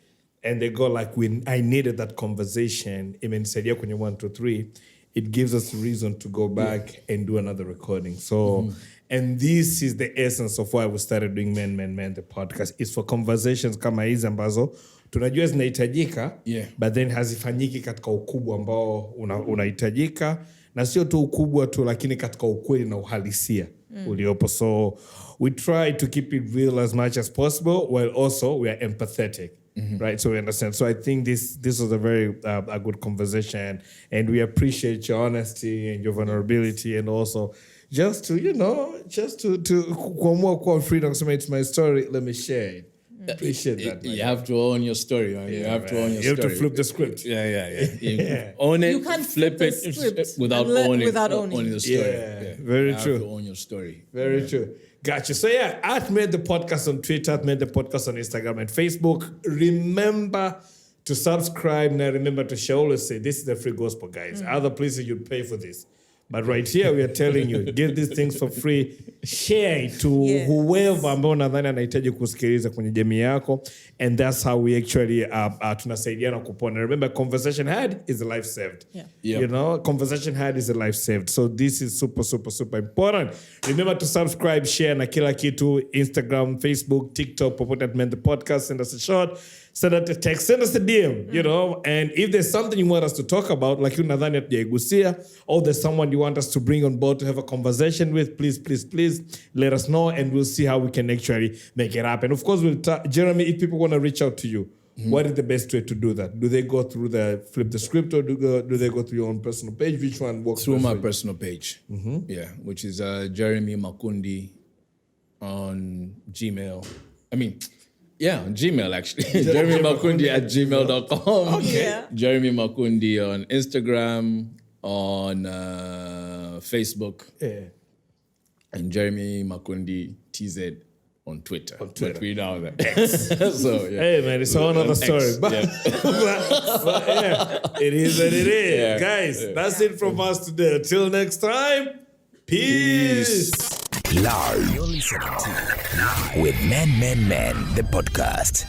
and they go like, I needed that conversation, kwenye 1, 2, 3, it gives us a reason to go back and do another recording. So, and this is the essence of why we started doing Men, the podcast. It's for conversations kama hizi ambazo tunajua zinahitajika, but then hazifanyiki katika ukubwa ambao unahitajika, na sio tu ukubwa tu, lakini katika ukweli na uhalisia uliopo. So we try to keep it real as much as possible, while also we are empathetic. Right, so we understand. So I think this was a very a good conversation, and we appreciate your honesty and your vulnerability, and also just to kuamua kwa freedom. So it's my story. Let me share it. Appreciate that. You have to own your story, man. You have to own your story. You have to flip the script. Yeah. Own it. You can't flip flip it the script without owning the story. Yeah. Very you true. have to own your story. Very true. Gotcha. So yeah, at Made the Podcast on Twitter, at Made the Podcast on Instagram and Facebook. Remember to subscribe. Now remember to share. Always say, this is the free gospel, guys. Other places you'd pay for this. But right here, we are telling you, give these things for free. Share it to whoever ambao nadhani anahitaji kusikiliza kwenye jamii yako. And that's how we actually tunasaidiana kupona. Remember, conversation had is a life saved. Yeah. You know, conversation had is a life saved. So this is super, super, super important. Remember to subscribe, share na kila kitu. Instagram, Facebook, TikTok, popote at Men the Podcast. Send us a shot. Send us a text. Send us a DM, you know. And if there's something you want us to talk about, like nadhani hatujaigusia, or there's someone you want us to bring on board to have a conversation with, please let us know, and we'll see how we can actually make it happen. Of course, Jeremy, if people want to reach out to you, what is the best way to do that? Do they go through the Flip the Script, or do they go through your own personal page? Which one works? Through my personal page, which is Jeremy Makundi on Gmail. On Gmail actually. Jeremy Makundi at gmail.com. Okay. Yeah. Jeremy Makundi on Instagram, on Facebook. Yeah. And Jeremy Makundi TZ on Twitter. But we know that. So, yeah. Hey, man, it's a whole other story. But, but yeah, it is what it is. Yeah. Guys, that's it from us today. Until next time, peace. Live. You're listening to Now with Men, the podcast.